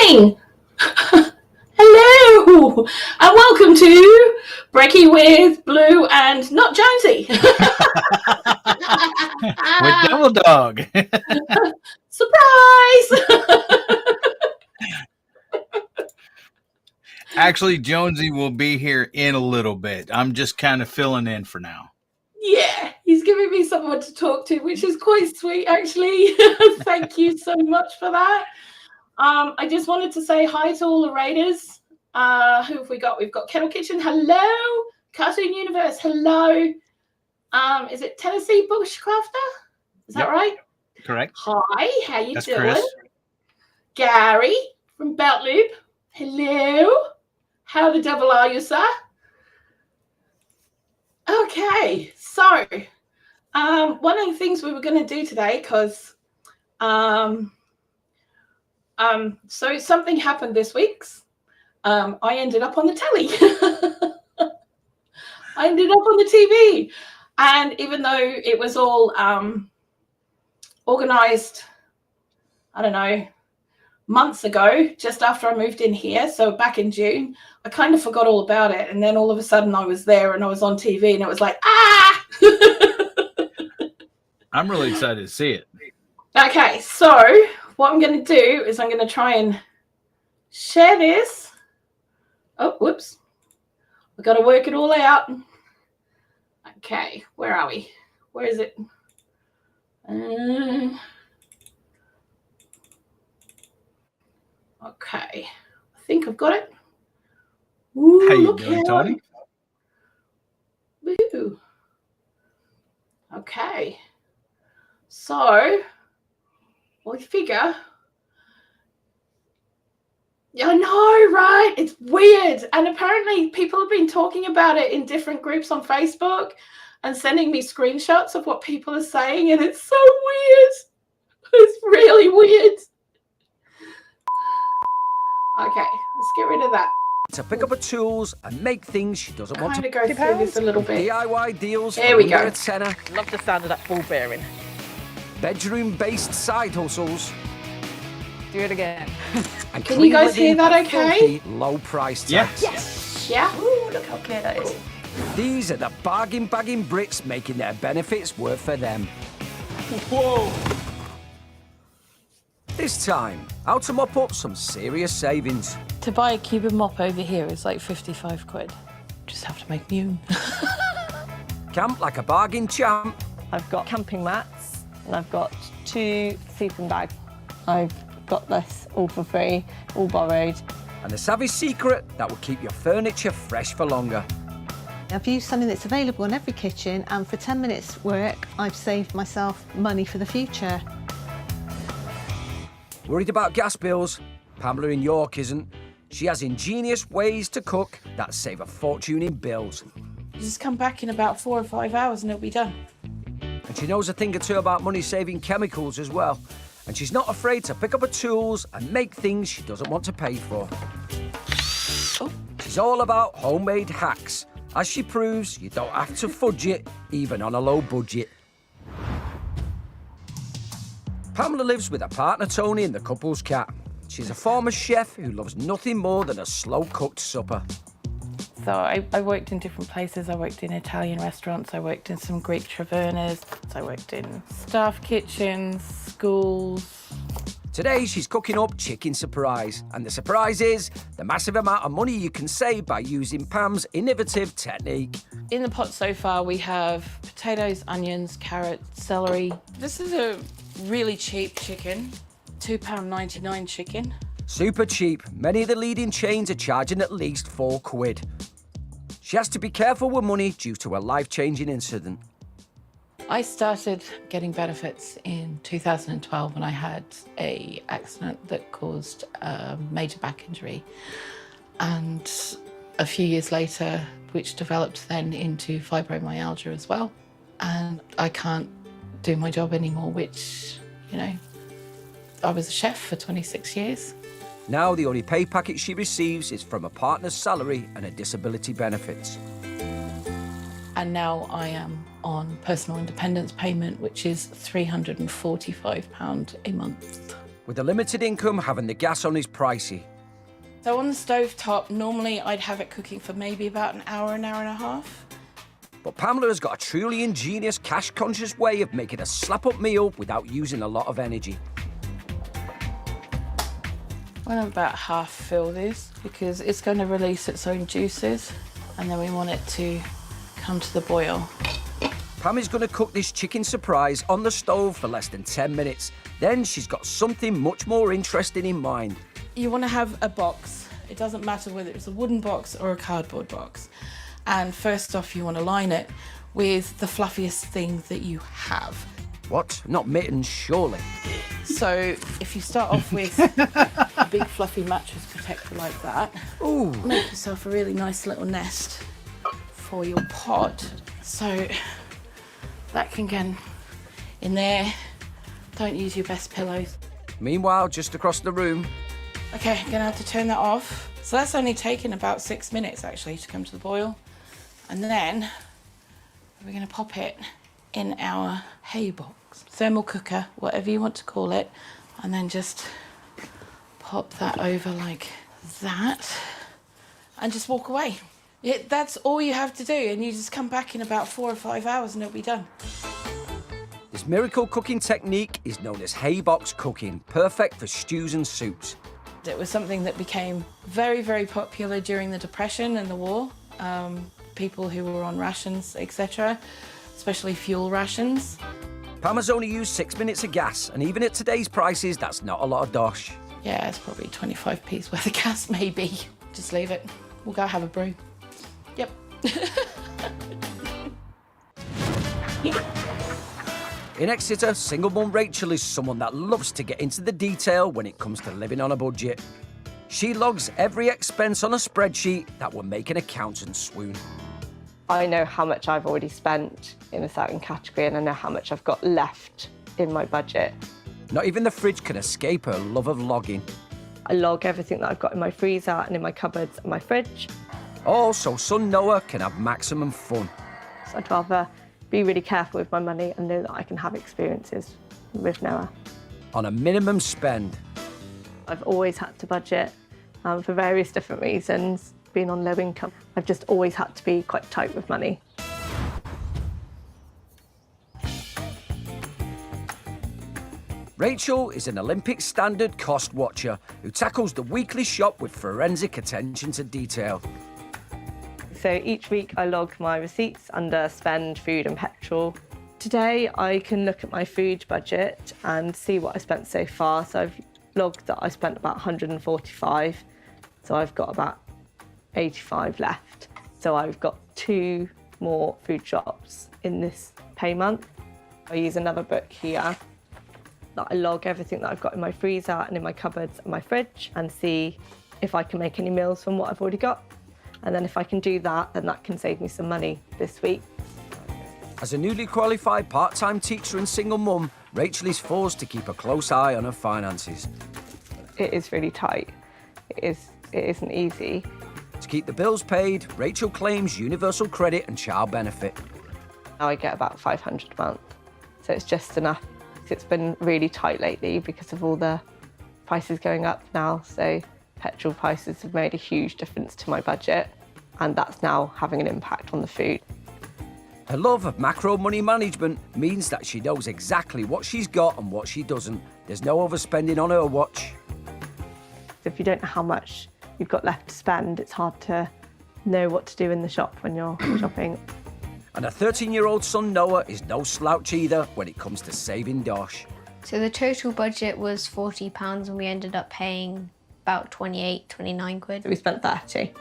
morning. Hello, and welcome to Brekky with Blue and not Jonesy. With Double Dog. Surprise! Actually, Jonesy will be here in a little bit. I'm just kind of filling in for now. Yeah, he's giving me someone to talk to, which is quite sweet, actually. Thank you so much for that. I just wanted to say hi to all the raiders. Who have we got? We've got Kettle Kitchen. Hello. Cartoon Universe. Hello. Is it Tennessee Bushcrafter? Is that right? Correct. Hi. How you doing? Chris. Gary from Belt Loop. Hello. How the devil are you, sir? Okay. So, one of the things we were going to do today, because so something happened this week. I ended up on the telly. I ended up on the TV. And even though it was all organized, I don't know, months ago, just after I moved in here, so back in June, I kind of forgot all about it. And then all of a sudden I was there and I was on TV and it was like, ah! I'm really excited to see it. Okay, so what I'm going to do is I'm going to try and share this. Oh, whoops. We've got to work it all out. Okay, where are we? Where is it? Okay, I think I've got it. Ooh, how you doing, Tony? Woo. Okay. So, we figure... I know, right? It's weird. And apparently people have been talking about it in different groups on Facebook and sending me screenshots of what people are saying. And it's so weird. It's really weird. Okay, let's get rid of that. To pick up her tools and make things she doesn't want to go through this a little bit. DIY deals. There we go. Love the sound of that ball bearing. Bedroom-based side hustles. Do it again. And can you guys hear that okay? Low price Yes. tags. Yes. Yeah. Ooh, look how clear that is. These are the bargain-bagging Brits making their benefits work for them. Whoa. This time, how to mop up some serious savings. To buy a Cuban mop over here is like 55 quid. Just have to make new. Camp like a bargain champ. I've got camping mats and I've got 2 sleeping bags. I've got this all for free, all borrowed. And a savvy secret that will keep your furniture fresh for longer. I've used something that's available in every kitchen, and for 10 minutes work, I've saved myself money for the future. Worried about gas bills? Pamela in York isn't. She has ingenious ways to cook that save a fortune in bills. You just come back in about 4 or 5 hours and it'll be done. And she knows a thing or two about money-saving chemicals as well. And she's not afraid to pick up her tools and make things she doesn't want to pay for. Oh. She's all about homemade hacks. As she proves, you don't have to fudge it, even on a low budget. Pamela lives with her partner Tony and the couple's cat. She's a former chef who loves nothing more than a slow-cooked supper. So I worked in different places. I worked in Italian restaurants. I worked in some Greek tavernas. I worked in staff kitchens, schools. Today, she's cooking up chicken surprise. And the surprise is the massive amount of money you can save by using Pam's innovative technique. In the pot so far, we have potatoes, onions, carrots, celery. This is a really cheap chicken, £2.99 chicken. Super cheap. Many of the leading chains are charging at least £4. She has to be careful with money due to a life-changing incident. I started getting benefits in 2012 when I had an accident that caused a major back injury. And a few years later, which developed then into fibromyalgia as well. And I can't do my job anymore, which, you know, I was a chef for 26 years. Now the only pay packet she receives is from a partner's salary and her disability benefits. And now I am on personal independence payment, which is £345 a month. With a limited income, having the gas on is pricey. So on the stove top, normally I'd have it cooking for maybe about an hour and a half. But Pamela has got a truly ingenious, cash-conscious way of making a slap-up meal without using a lot of energy. When I'm about half fill this, because it's going to release its own juices, and then we want it to come to the boil. Pam is going to cook this chicken surprise on the stove for less than 10 minutes. Then she's got something much more interesting in mind. You want to have a box. It doesn't matter whether it's a wooden box or a cardboard box. And first off, you want to line it with the fluffiest thing that you have. What? Not mittens, surely. So if you start off with a big fluffy mattress protector like that, Ooh. make yourself a really nice little nest for your pot. So that can get in there. Don't use your best pillows. Meanwhile, just across the room. Okay, I'm gonna have to turn that off. So that's only taken about 6 minutes actually to come to the boil. And then we're gonna pop it in our hay box, thermal cooker, whatever you want to call it. And then just pop that over like that and just walk away. That's all you have to do, and you just come back in about 4 or 5 hours and it'll be done. This miracle cooking technique is known as hay box cooking, perfect for stews and soups. It was something that became very, very popular during the Depression and the war. People who were on rations, etc., especially fuel rations. Pam has only used 6 minutes of gas, and even at today's prices, that's not a lot of dosh. Yeah, it's probably 25p's worth of gas, maybe. Just leave it. We'll go have a brew. Yep. In Exeter, single mum Rachel is someone that loves to get into the detail when it comes to living on a budget. She logs every expense on a spreadsheet that will make an accountant swoon. I know how much I've already spent in a certain category and I know how much I've got left in my budget. Not even the fridge can escape her love of logging. I log everything that I've got in my freezer and in my cupboards and my fridge. Oh, so son Noah can have maximum fun. So I'd rather be really careful with my money and know that I can have experiences with Noah. On a minimum spend. I've always had to budget for various different reasons. Being on low income, I've just always had to be quite tight with money. Rachel is an Olympic standard cost watcher who tackles the weekly shop with forensic attention to detail. So each week I log my receipts under spend, food and petrol. Today I can look at my food budget and see what I spent so far. So I've logged that I spent about 145. So I've got about 85 left. So I've got 2 more food shops in this pay month. I use another book here that I log everything that I've got in my freezer and in my cupboards and my fridge and see if I can make any meals from what I've already got. And then if I can do that, then that can save me some money this week. As a newly qualified part-time teacher and single mum, Rachel is forced to keep a close eye on her finances. It is really tight. It isn't easy. To keep the bills paid, Rachel claims universal credit and child benefit. Now I get about 500 a month, so it's just enough. It's been really tight lately because of all the prices going up now, so petrol prices have made a huge difference to my budget, and that's now having an impact on the food. Her love of macro money management means that she knows exactly what she's got and what she doesn't. There's no overspending on her watch. If you don't know how much you've got left to spend, it's hard to know what to do in the shop when you're shopping. And her 13-year-old son Noah is no slouch either when it comes to saving dosh. So the total budget was £40 and we ended up paying about 28, 29 quid. So we spent 30.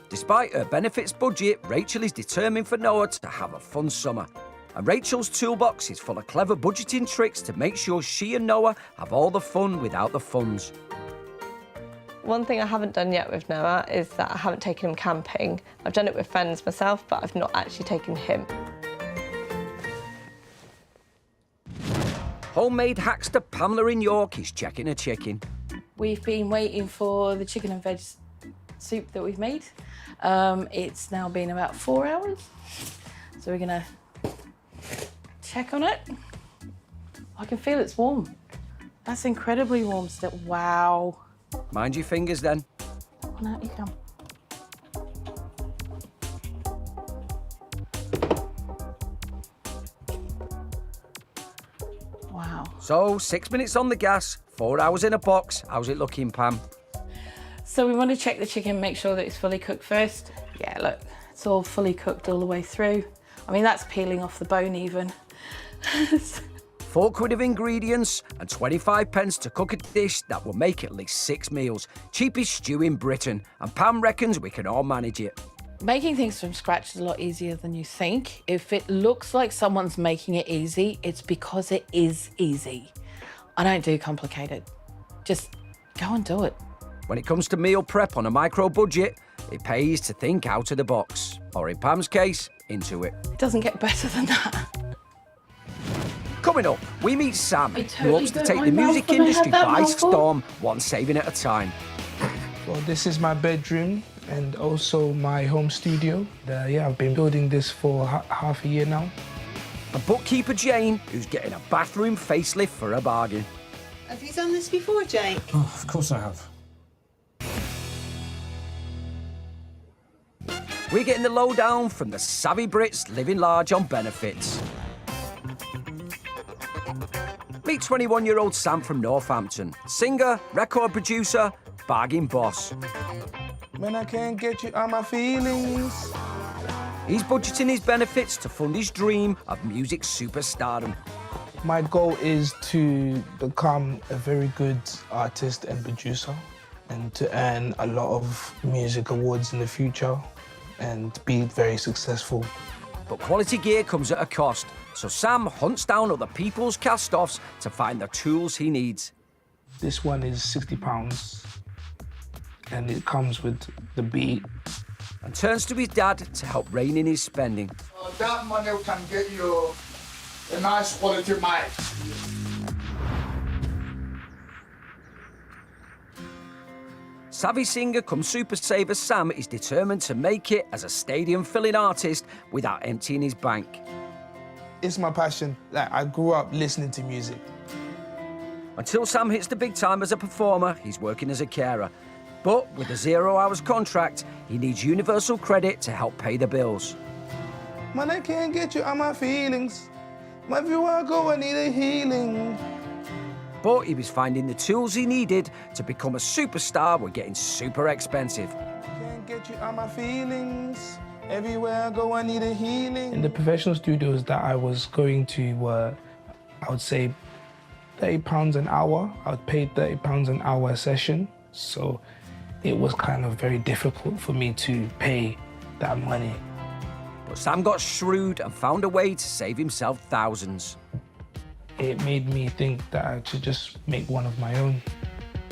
Despite her benefits budget, Rachel is determined for Noah to have a fun summer. And Rachel's toolbox is full of clever budgeting tricks to make sure she and Noah have all the fun without the funds. One thing I haven't done yet with Noah is that I haven't taken him camping. I've done it with friends myself, but I've not actually taken him. Homemade hackster Pamela in York is checking her chicken. We've been waiting for the chicken and veg soup that we've made. It's now been about 4 hours. So we're gonna check on it. I can feel it's warm. That's incredibly warm still. Wow. Mind your fingers then. On out you come. Wow. So 6 minutes on the gas, 4 hours in a box. How's it looking, Pam? So we want to check the chicken, make sure that it's fully cooked first. Yeah, look, it's all fully cooked all the way through. I mean, that's peeling off the bone even. £4 of ingredients and 25 pence to cook a dish that will make at least 6 meals. Cheapest stew in Britain, and Pam reckons we can all manage it. Making things from scratch is a lot easier than you think. If it looks like someone's making it easy, it's because it is easy. I don't do complicated. Just go and do it. When it comes to meal prep on a micro budget, it pays to think out of the box. Or in Pam's case, into it. It doesn't get better than that. Coming up, we meet Sam, who totally hopes to burnt take my the mouth music when I had industry that by mouthful. storm, one saving at a time. Well, this is my bedroom and also my home studio. Yeah, I've been building this for half a year now. And bookkeeper Jane, who's getting a bathroom facelift for a bargain. Have you done this before, Jake? Oh, of course I have. We're getting the lowdown from the savvy Brits living large on benefits. Meet 21-year-old Sam from Northampton. Singer, record producer, bargain boss. When I can't get you on my feelings. He's budgeting his benefits to fund his dream of music superstardom. My goal is to become a very good artist and producer and to earn a lot of music awards in the future and be very successful. But quality gear comes at a cost, so Sam hunts down other people's cast-offs to find the tools he needs. This one is £60 and it comes with the beat. And turns to his dad to help rein in his spending. That money can get you a nice quality mic. Savvy singer come super saver Sam is determined to make it as a stadium-filling artist without emptying his bank. It's my passion. Like, I grew up listening to music. Until Sam hits the big time as a performer, he's working as a carer. But with a 0 hours contract, he needs universal credit to help pay the bills. Man, I can't get you on my feelings. Everywhere I go, I need a healing. But he was finding the tools he needed to become a superstar were getting super expensive. Can't get you on my feelings. Everywhere I go, I need a healing. In the professional studios that I was going to were, I would say, £30 an hour. I would pay £30 an hour a session. So it was kind of very difficult for me to pay that money. But Sam got shrewd and found a way to save himself thousands. It made me think that I should just make one of my own.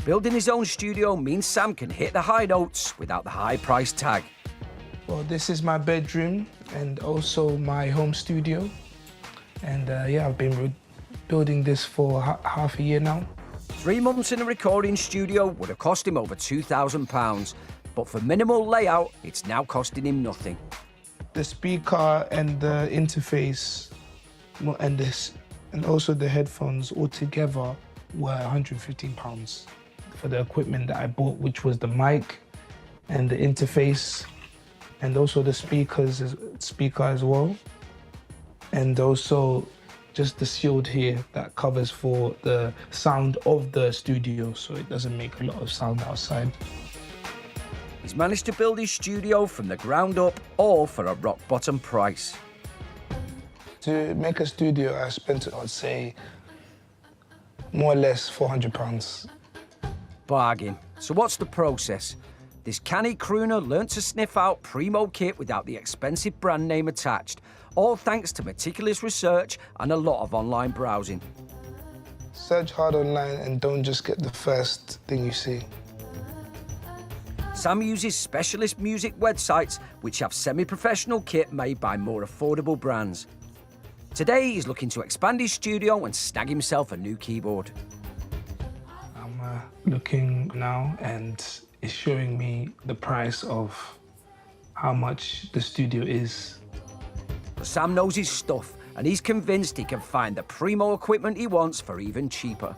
Building his own studio means Sam can hit the high notes without the high price tag. Well, this is my bedroom and also my home studio. And yeah, I've been building this for half a year now. 3 months in a recording studio would have cost him over £2,000. But for minimal layout, it's now costing him nothing. The speaker and the interface and also the headphones altogether were £115 for the equipment that I bought, which was the mic and the interface and also the speaker as well. And also just the shield here that covers for the sound of the studio so it doesn't make a lot of sound outside. He's managed to build his studio from the ground up, all for a rock bottom price. To make a studio, I spent, I'd say, more or less £400. Bargain. So what's the process? This canny crooner learnt to sniff out primo kit without the expensive brand name attached, all thanks to meticulous research and a lot of online browsing. Search hard online and don't just get the first thing you see. Sam uses specialist music websites which have semi-professional kit made by more affordable brands. Today, he's looking to expand his studio and snag himself a new keyboard. I'm looking now and it's showing me the price of how much the studio is. But Sam knows his stuff and he's convinced he can find the primo equipment he wants for even cheaper.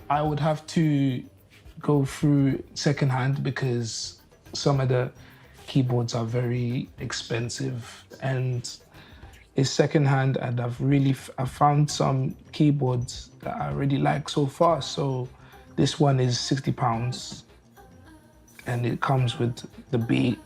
I would have to go through secondhand because some of the keyboards are very expensive and it's secondhand, and I've found some keyboards that I really like so far. So this one is £60 and it comes with the beat.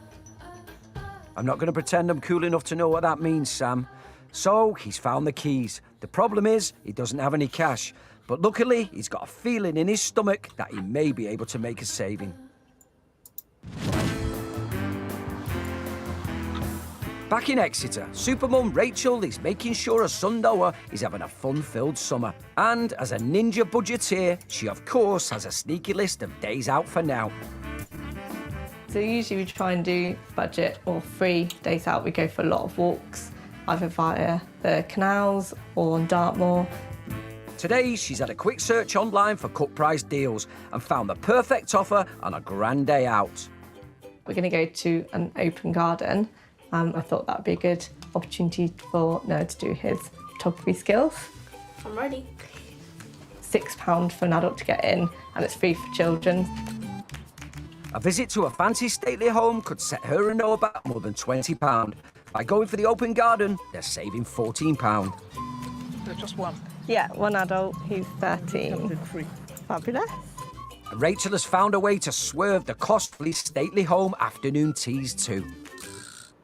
I'm not going to pretend I'm cool enough to know what that means, Sam. So he's found the keys. The problem is he doesn't have any cash, but luckily he's got a feeling in his stomach that he may be able to make a saving. Back in Exeter, Supermum Rachel is making sure her son Noah is having a fun-filled summer. And as a ninja budgeteer, she of course has a sneaky list of days out for now. So usually we try and do budget or 3 days out. We go for a lot of walks, either via the canals or on Dartmoor. Today, she's had a quick search online for cut price deals and found the perfect offer on a grand day out. We're going to go to an open garden. I thought that would be a good opportunity for Noah to do his photography skills. I'm ready. £6 for an adult to get in, and it's free for children. A visit to a fancy stately home could set her and Noah back more than £20. By going for the open garden, they're saving £14. Just one. Yeah, one adult, he's 13. Fabulous. And Rachel has found a way to swerve the costly stately home afternoon teas too.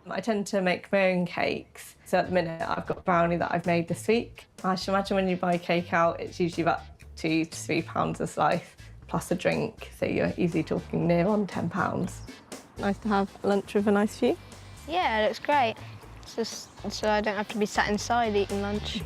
I tend to make my own cakes. So at the minute, I've got brownie that I've made this week. I should imagine when you buy cake out, it's usually about £2 to £3 a slice, plus a drink. So you're easily talking near on £10. Nice to have lunch with a nice view. Yeah, it looks great. It's just so I don't have to be sat inside eating lunch.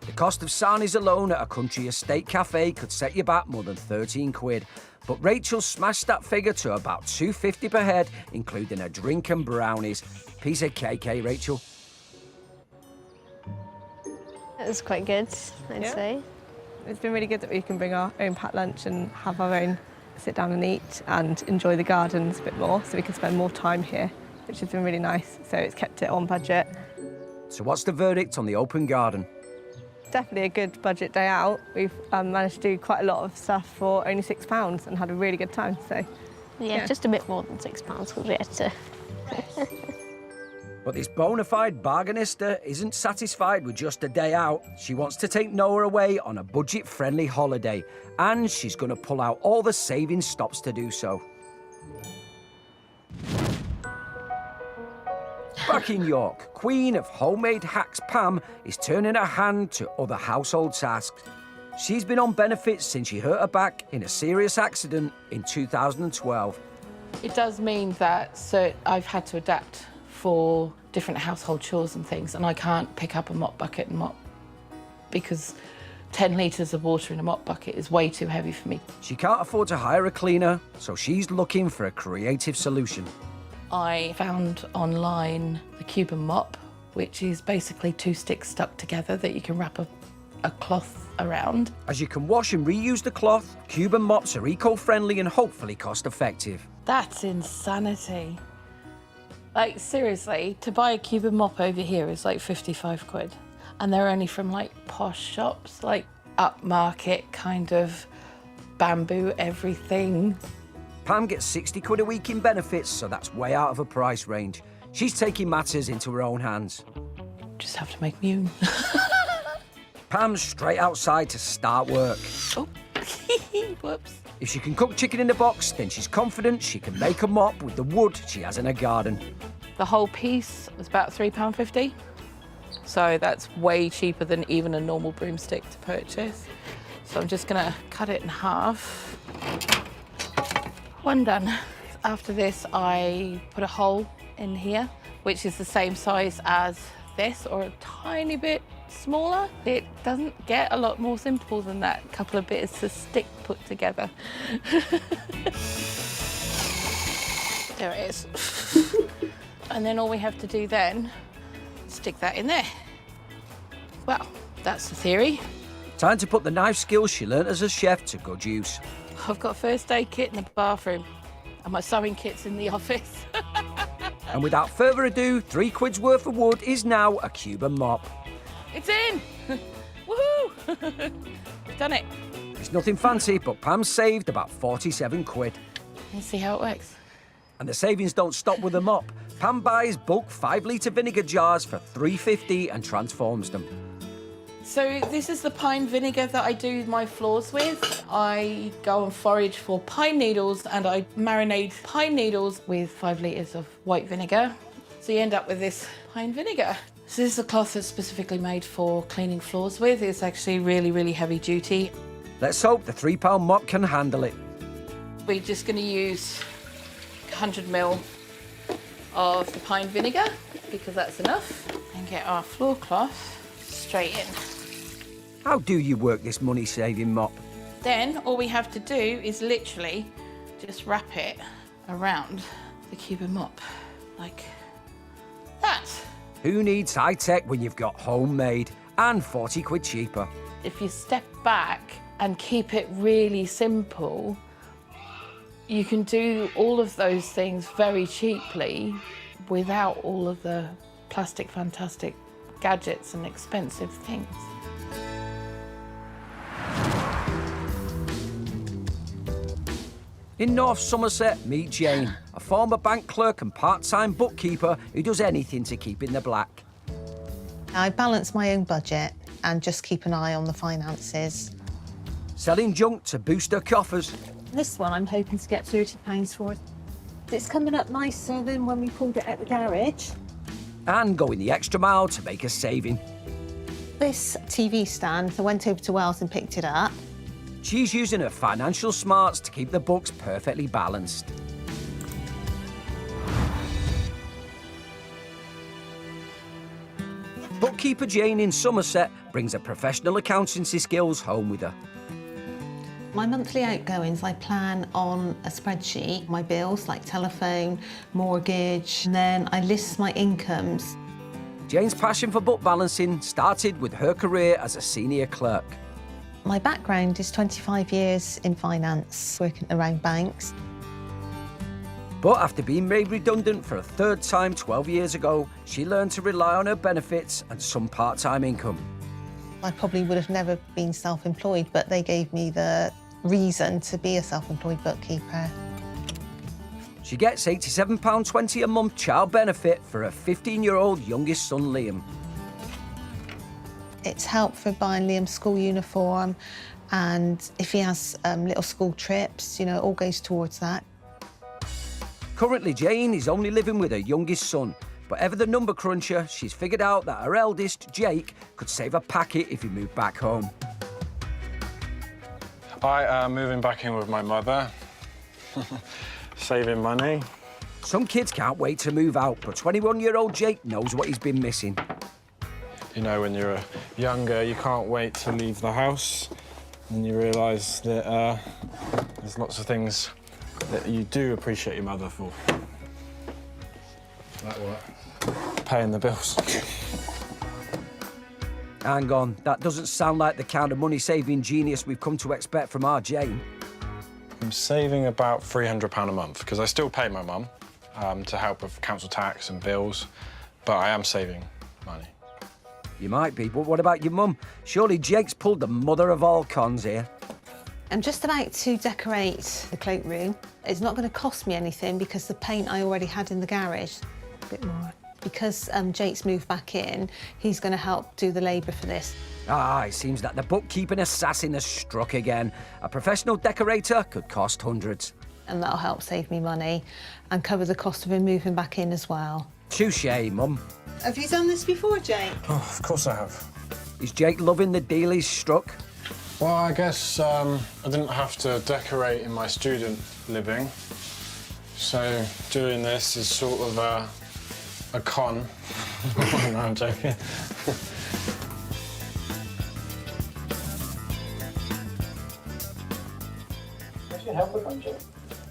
The cost of sarnies alone at a country estate cafe could set you back more than £13. But Rachel smashed that figure to about £2.50 per head, including a drink and brownies. Piece of cake, eh, Rachel? It was quite good, I'd say. It's been really good that we can bring our own packed lunch and have our own sit down and eat and enjoy the gardens a bit more, so we can spend more time here, which has been really nice. So it's kept it on budget. So what's the verdict on the open garden? Definitely a good budget day out. We've managed to do quite a lot of stuff for only £6 and had a really good time. So Yeah, just a bit more than £6 because we had to. But this bona fide bargainista isn't satisfied with just a day out. She wants to take Noah away on a budget-friendly holiday, and she's going to pull out all the saving stops to do so. Back in York, Queen of Homemade Hacks Pam is turning her hand to other household tasks. She's been on benefits since she hurt her back in a serious accident in 2012. It does mean that I've had to adapt for different household chores and things, and I can't pick up a mop bucket and mop because 10 litres of water in a mop bucket is way too heavy for me. She can't afford to hire a cleaner, so she's looking for a creative solution. I found online the Cuban mop, which is basically 2 sticks stuck together that you can wrap a cloth around. As you can wash and reuse the cloth, Cuban mops are eco-friendly and hopefully cost-effective. That's insanity. Like, seriously, to buy a Cuban mop over here is like 55 quid. And they're only from like posh shops, like upmarket kind of bamboo everything. Pam gets 60 quid a week in benefits, so that's way out of her price range. She's taking matters into her own hands. Just have to make me own. Pam's straight outside to start work. Oh, whoops. If she can cook chicken in a box, then she's confident she can make a mop with the wood she has in her garden. The whole piece was about £3.50. So that's way cheaper than even a normal broomstick to purchase. So I'm just gonna cut it in half. One done. After this, I put a hole in here, which is the same size as this, or a tiny bit smaller. It doesn't get a lot more simple than that. A couple of bits of stick put together. There it is. And then all we have to do then, stick that in there. Well, that's the theory. Time to put the knife skills she learnt as a chef to good use. I've got a first aid kit in the bathroom and my sewing kit's in the office. And without further ado, 3 quid's worth of wood is now a Cuban mop. It's in! Woohoo! We've done it. It's nothing fancy, but Pam saved about 47 quid. Let's see how it works. And the savings don't stop with the mop. Pam buys bulk 5-litre vinegar jars for $3.50 and transforms them. So this is the pine vinegar that I do my floors with. I go and forage for pine needles and I marinate pine needles with 5 litres of white vinegar. So you end up with this pine vinegar. So this is a cloth that's specifically made for cleaning floors with. It's actually really, really heavy duty. Let's hope the £3 mop can handle it. We're just going to use 100ml of the pine vinegar because that's enough. And get our floor cloth straight in. How do you work this money-saving mop? Then all we have to do is literally just wrap it around the Cuban mop, like that. Who needs high-tech when you've got homemade and 40 quid cheaper? If you step back and keep it really simple, you can do all of those things very cheaply without all of the plastic fantastic gadgets and expensive things. In North Somerset, meet Jane, a former bank clerk and part-time bookkeeper who does anything to keep in the black. I balance my own budget and just keep an eye on the finances. Selling junk to boost her coffers. This one I'm hoping to get £30 for. It's coming up nicer than when we pulled it at the garage. And going the extra mile to make a saving. This TV stand, I went over to Wales and picked it up. She's using her financial smarts to keep the books perfectly balanced. Bookkeeper Jane in Somerset brings her professional accountancy skills home with her. My monthly outgoings, I plan on a spreadsheet, my bills like telephone, mortgage, and then I list my incomes. Jane's passion for book balancing started with her career as a senior clerk. My background is 25 years in finance, working around banks. But after being made redundant for a third time 12 years ago, she learned to rely on her benefits and some part-time income. I probably would have never been self-employed, but they gave me the reason to be a self-employed bookkeeper. She gets £87.20 a month child benefit for her 15-year-old youngest son, Liam. It's helped for buying Liam's school uniform, and if he has little school trips, you know, it all goes towards that. Currently, Jane is only living with her youngest son, but ever the number cruncher, she's figured out that her eldest, Jake, could save a packet if he moved back home. I am moving back in with my mother, saving money. Some kids can't wait to move out, but 21-year-old Jake knows what he's been missing. You know, when you're younger, you can't wait to leave the house, and you realise that there's lots of things that you do appreciate your mother for. Like what? Paying the bills. Hang on, that doesn't sound like the kind of money-saving genius we've come to expect from our Jane. I'm saving about £300 a month, because I still pay my mum to help with council tax and bills, but I am saving money. You might be, but what about your mum? Surely Jake's pulled the mother of all cons here. I'm just about to decorate the cloakroom. It's not going to cost me anything because the paint I already had in the garage. A bit more. Because Jake's moved back in, he's going to help do the labour for this. Ah, it seems that the bookkeeping assassin has struck again. A professional decorator could cost hundreds. And that'll help save me money and cover the cost of him moving back in as well. Touché, Mum. Have you done this before, Jake? Oh, of course I have. Is Jake loving the deal he's struck? Well, I guess I didn't have to decorate in my student living, so doing this is sort of a con. No, I'm joking. Where's your helper from, Jake?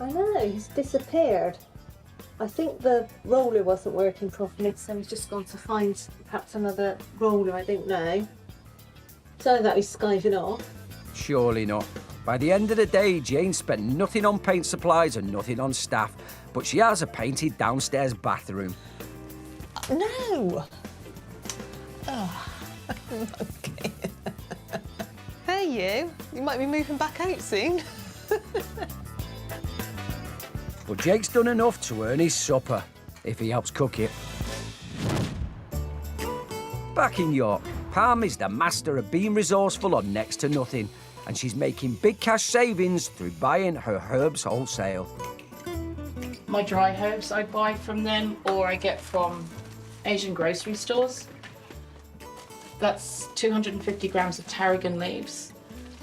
I know, he's disappeared. I think the roller wasn't working properly, so he's just gone to find perhaps another roller, I don't know. So that he's skiving off. Surely not. By the end of the day, Jane spent nothing on paint supplies and nothing on staff, but she has a painted downstairs bathroom. No! Oh, okay. Hey, Hey, you might be moving back out soon. But Jake's done enough to earn his supper, if he helps cook it. Back in York, Pam is the master of being resourceful on next to nothing, and she's making big cash savings through buying her herbs wholesale. My dry herbs I buy from them, or I get from Asian grocery stores. That's 250 grams of tarragon leaves,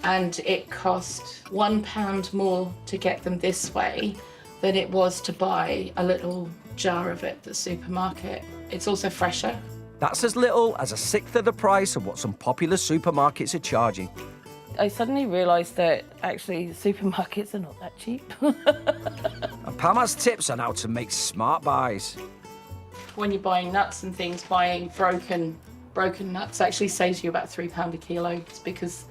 and it cost £1 more to get them this way than it was to buy a little jar of it at the supermarket. It's also fresher. That's as little as a sixth of the price of what some popular supermarkets are charging. I suddenly realised that actually supermarkets are not that cheap. And Pam has tips on how to make smart buys. When you're buying nuts and things, buying broken nuts actually saves you about £3 a kilo. It's because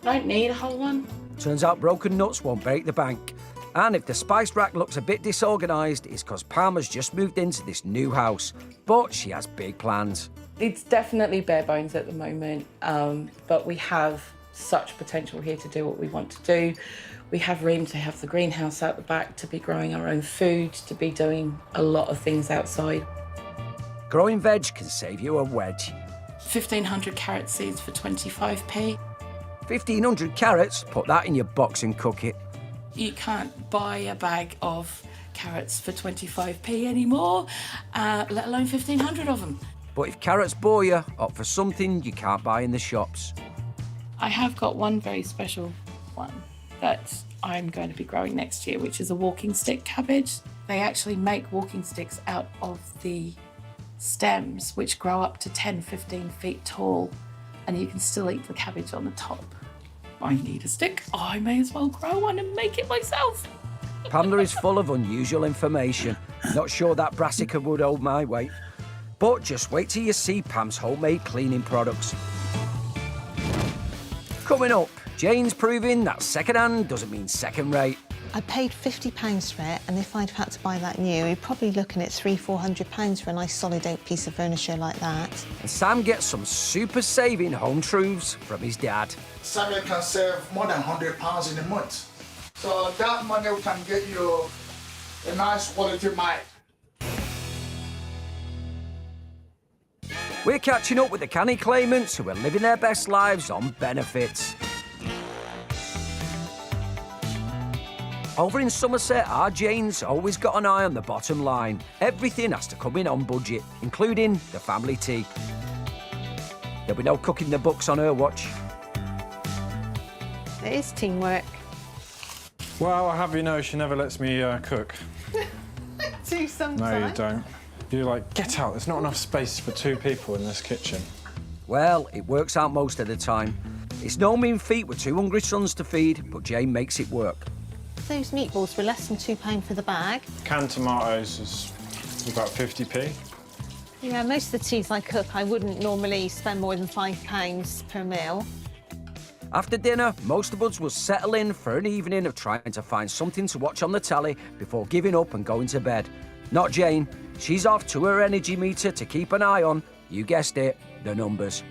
I don't need a whole one. Turns out broken nuts won't break the bank. And if the spice rack looks a bit disorganised, it's because Pam has just moved into this new house. But she has big plans. It's definitely bare bones at the moment, but we have such potential here to do what we want to do. We have room to have the greenhouse out the back, to be growing our own food, to be doing a lot of things outside. Growing veg can save you a wedge. 1,500 carrot seeds for 25p. 1,500 carrots, put that in your box and cook it. You can't buy a bag of carrots for 25p anymore, let alone 1,500 of them. But if carrots bore you, opt for something you can't buy in the shops. I have got one very special one that I'm going to be growing next year, which is a walking stick cabbage. They actually make walking sticks out of the stems, which grow up to 10, 15 feet tall, and you can still eat the cabbage on the top. I need a stick. I may as well grow one and make it myself. Pamela is full of unusual information. Not sure that brassica would hold my weight. But just wait till you see Pam's homemade cleaning products. Coming up, Jane's proving that second-hand doesn't mean second-rate. I paid £50 for it, and if I'd had to buy that new, you're probably looking at £300-400 for a nice solid oak piece of furniture like that. And Sam gets some super saving home truths from his dad. Samuel can save more than £100 in a month. So that money can get you a nice quality mic. We're catching up with the canny claimants who are living their best lives on benefits. Over in Somerset, our Jane's always got an eye on the bottom line. Everything has to come in on budget, including the family tea. There'll be no cooking the books on her watch. It is teamwork. Well, I have you know she never lets me cook. Do sometimes. No, you don't. You're like, get out, there's not enough space for 2 people in this kitchen. Well, it works out most of the time. It's no mean feat with 2 hungry sons to feed, but Jane makes it work. Those meatballs were less than £2 for the bag. Canned tomatoes is about 50p. Yeah, most of the teas I cook, I wouldn't normally spend more than £5 per meal. After dinner, most of us will settle in for an evening of trying to find something to watch on the telly before giving up and going to bed. Not Jane. She's off to her energy meter to keep an eye on, you guessed it, the numbers.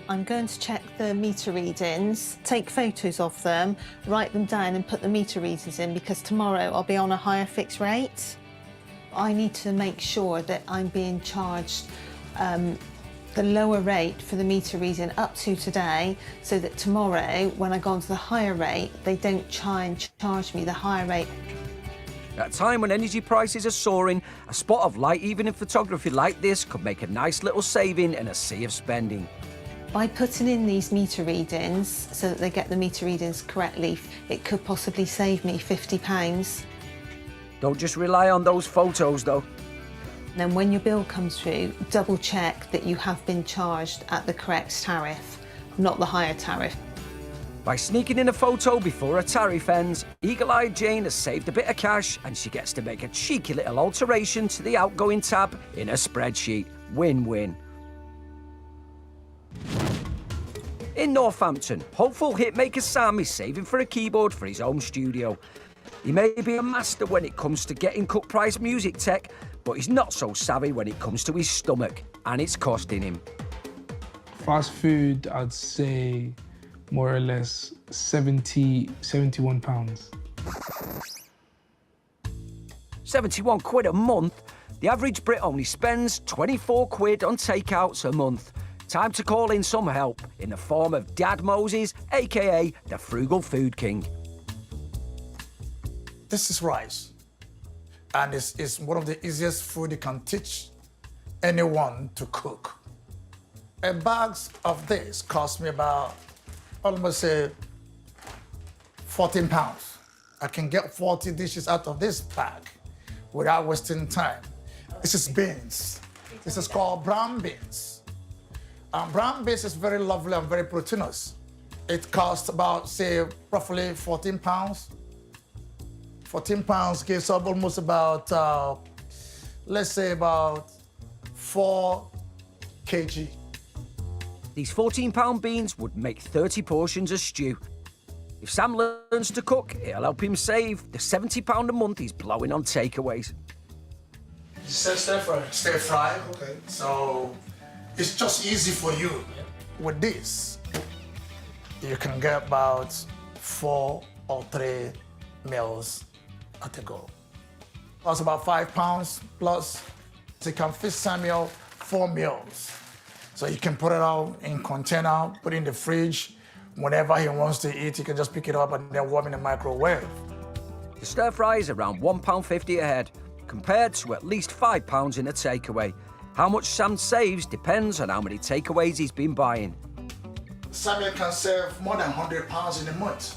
I'm going to check the meter readings, take photos of them, write them down and put the meter readings in, because tomorrow I'll be on a higher fixed rate. I need to make sure that I'm being charged the lower rate for the meter reading up to today, so that tomorrow, when I go on to the higher rate, they don't try and charge me the higher rate. At a time when energy prices are soaring, a spot of light evening photography like this could make a nice little saving in a sea of spending. By putting in these meter readings so that they get the meter readings correctly, it could possibly save me £50. Don't just rely on those photos though. And then when your bill comes through, double check that you have been charged at the correct tariff, not the higher tariff. By sneaking in a photo before a tariff ends, eagle-eyed Jane has saved a bit of cash and she gets to make a cheeky little alteration to the outgoing tab in a spreadsheet. Win-win. In Northampton, hopeful hitmaker Sam is saving for a keyboard for his home studio. He may be a master when it comes to getting cut price music tech, but he's not so savvy when it comes to his stomach, and it's costing him. Fast food, I'd say more or less 71 pounds. 71 quid a month? The average Brit only spends 24 quid on takeouts a month. Time to call in some help in the form of Dad Moses, aka the Frugal Food King. This is rice, and it's one of the easiest food you can teach anyone to cook. A bag of this cost me about almost 14 pounds. I can get 40 dishes out of this bag without wasting time. This is beans. This is called brown beans. Brown beans is very lovely and very proteinous. It costs about, say, roughly 14 pounds. 14 pounds gives up almost about, let's say about 4 kg. These 14-pound beans would make 30 portions of stew. If Sam learns to cook, it'll help him save the £70 a month he's blowing on takeaways. Stir fry. Stir fry. Okay. So it's just easy for you. With this, you can get about 4 or 3 meals at a go. That's about 5 pounds plus. So you can feed Samuel 4 meals. So you can put it out in container, put it in the fridge. Whenever he wants to eat, he can just pick it up and then warm in the microwave. The stir fry is around £1.50 a head, compared to at least £5 in a takeaway. How much Sam saves depends on how many takeaways he's been buying. Samuel can save more than £100 in a month.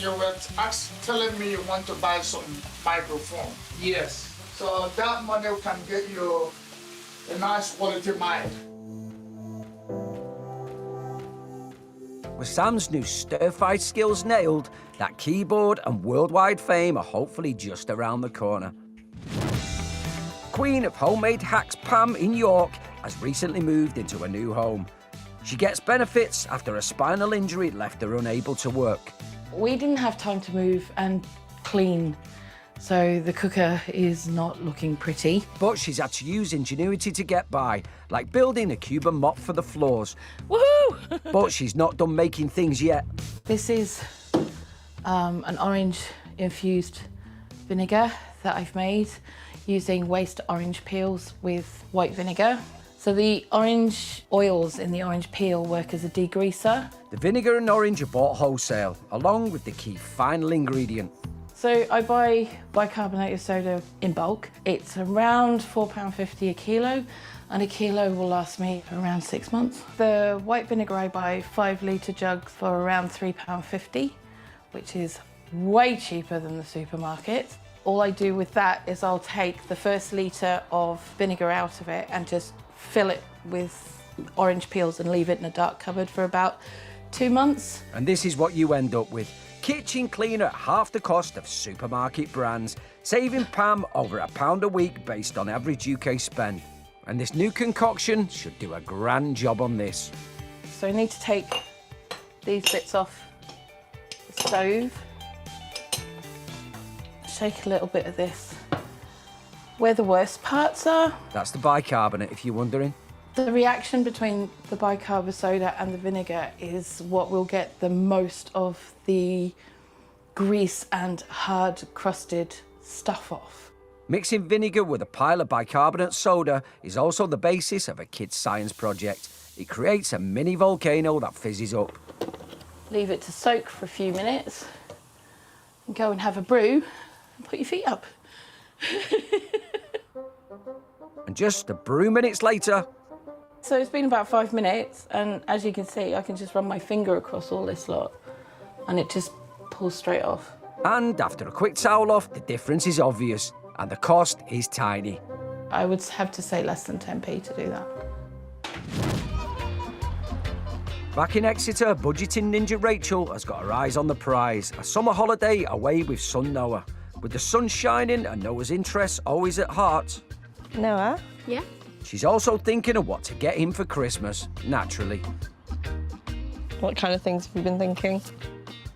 You were telling me you want to buy some microphone. Yes. So that money can get you a nice quality mic. With Sam's new stir-fry skills nailed, that keyboard and worldwide fame are hopefully just around the corner. Queen of homemade hacks Pam in York has recently moved into a new home. She gets benefits after a spinal injury left her unable to work. We didn't have time to move and clean, so the cooker is not looking pretty. But she's had to use ingenuity to get by, like building a Cuban mop for the floors. Woohoo! But she's not done making things yet. This is an orange-infused vinegar that I've made using waste orange peels with white vinegar. So the orange oils in the orange peel work as a degreaser. The vinegar and orange are bought wholesale, along with the key final ingredient. So I buy bicarbonate soda in bulk. It's around £4.50 a kilo, and a kilo will last me around 6 months. The white vinegar I buy 5-litre jugs for around £3.50, which is way cheaper than the supermarket. All I do with that is I'll take the first litre of vinegar out of it and just fill it with orange peels and leave it in a dark cupboard for about 2 months. And this is what you end up with. Kitchen cleaner at half the cost of supermarket brands, saving Pam over £1 a week based on average UK spend. And this new concoction should do a grand job on this. So I need to take these bits off the stove. Shake a little bit of this. Where the worst parts are. That's the bicarbonate, if you're wondering. The reaction between the bicarb soda and the vinegar is what will get the most of the grease and hard crusted stuff off. Mixing vinegar with a pile of bicarbonate soda is also the basis of a kid's science project. It creates a mini volcano that fizzes up. Leave it to soak for a few minutes and go and have a brew and put your feet up. And just a brew minutes later... So it's been about 5 minutes, and as you can see, I can just run my finger across all this lot, and it just pulls straight off. And after a quick towel off, the difference is obvious, and the cost is tiny. I would have to say less than 10p to do that. Back in Exeter, budgeting ninja Rachel has got her eyes on the prize, a summer holiday away with son Noah. With the sun shining and Noah's interests always at heart. Noah? Yeah? She's also thinking of what to get him for Christmas, naturally. What kind of things have you been thinking?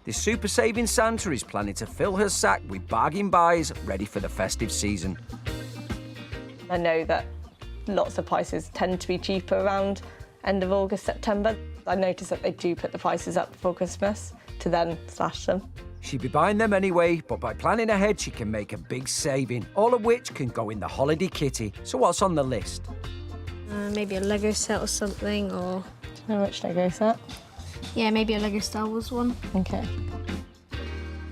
This super saving Santa is planning to fill her sack with bargain buys ready for the festive season. I know that lots of prices tend to be cheaper around end of August, September. I noticed that they do put the prices up before Christmas to then slash them. She'd be buying them anyway, but by planning ahead, she can make a big saving, all of which can go in the holiday kitty. So what's on the list? Maybe a Lego set or something, or... Do you know which Lego set? Yeah, maybe a Lego Star Wars one. Okay.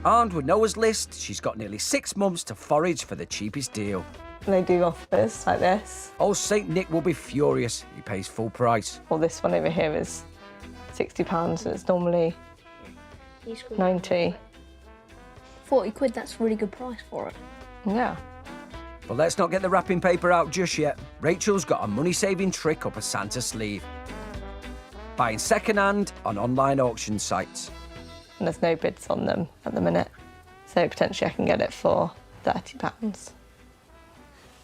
Armed with Noah's list, she's got nearly 6 months to forage for the cheapest deal. They do offers like this. Old Saint Nick will be furious. He pays full price. Well, this one over here is £60, and it's normally 90. 40 quid, that's a really good price for it. Yeah. But let's not get the wrapping paper out just yet. Rachel's got a money-saving trick up her Santa sleeve. Buying second-hand on online auction sites. And there's no bids on them at the minute. So potentially I can get it for £30.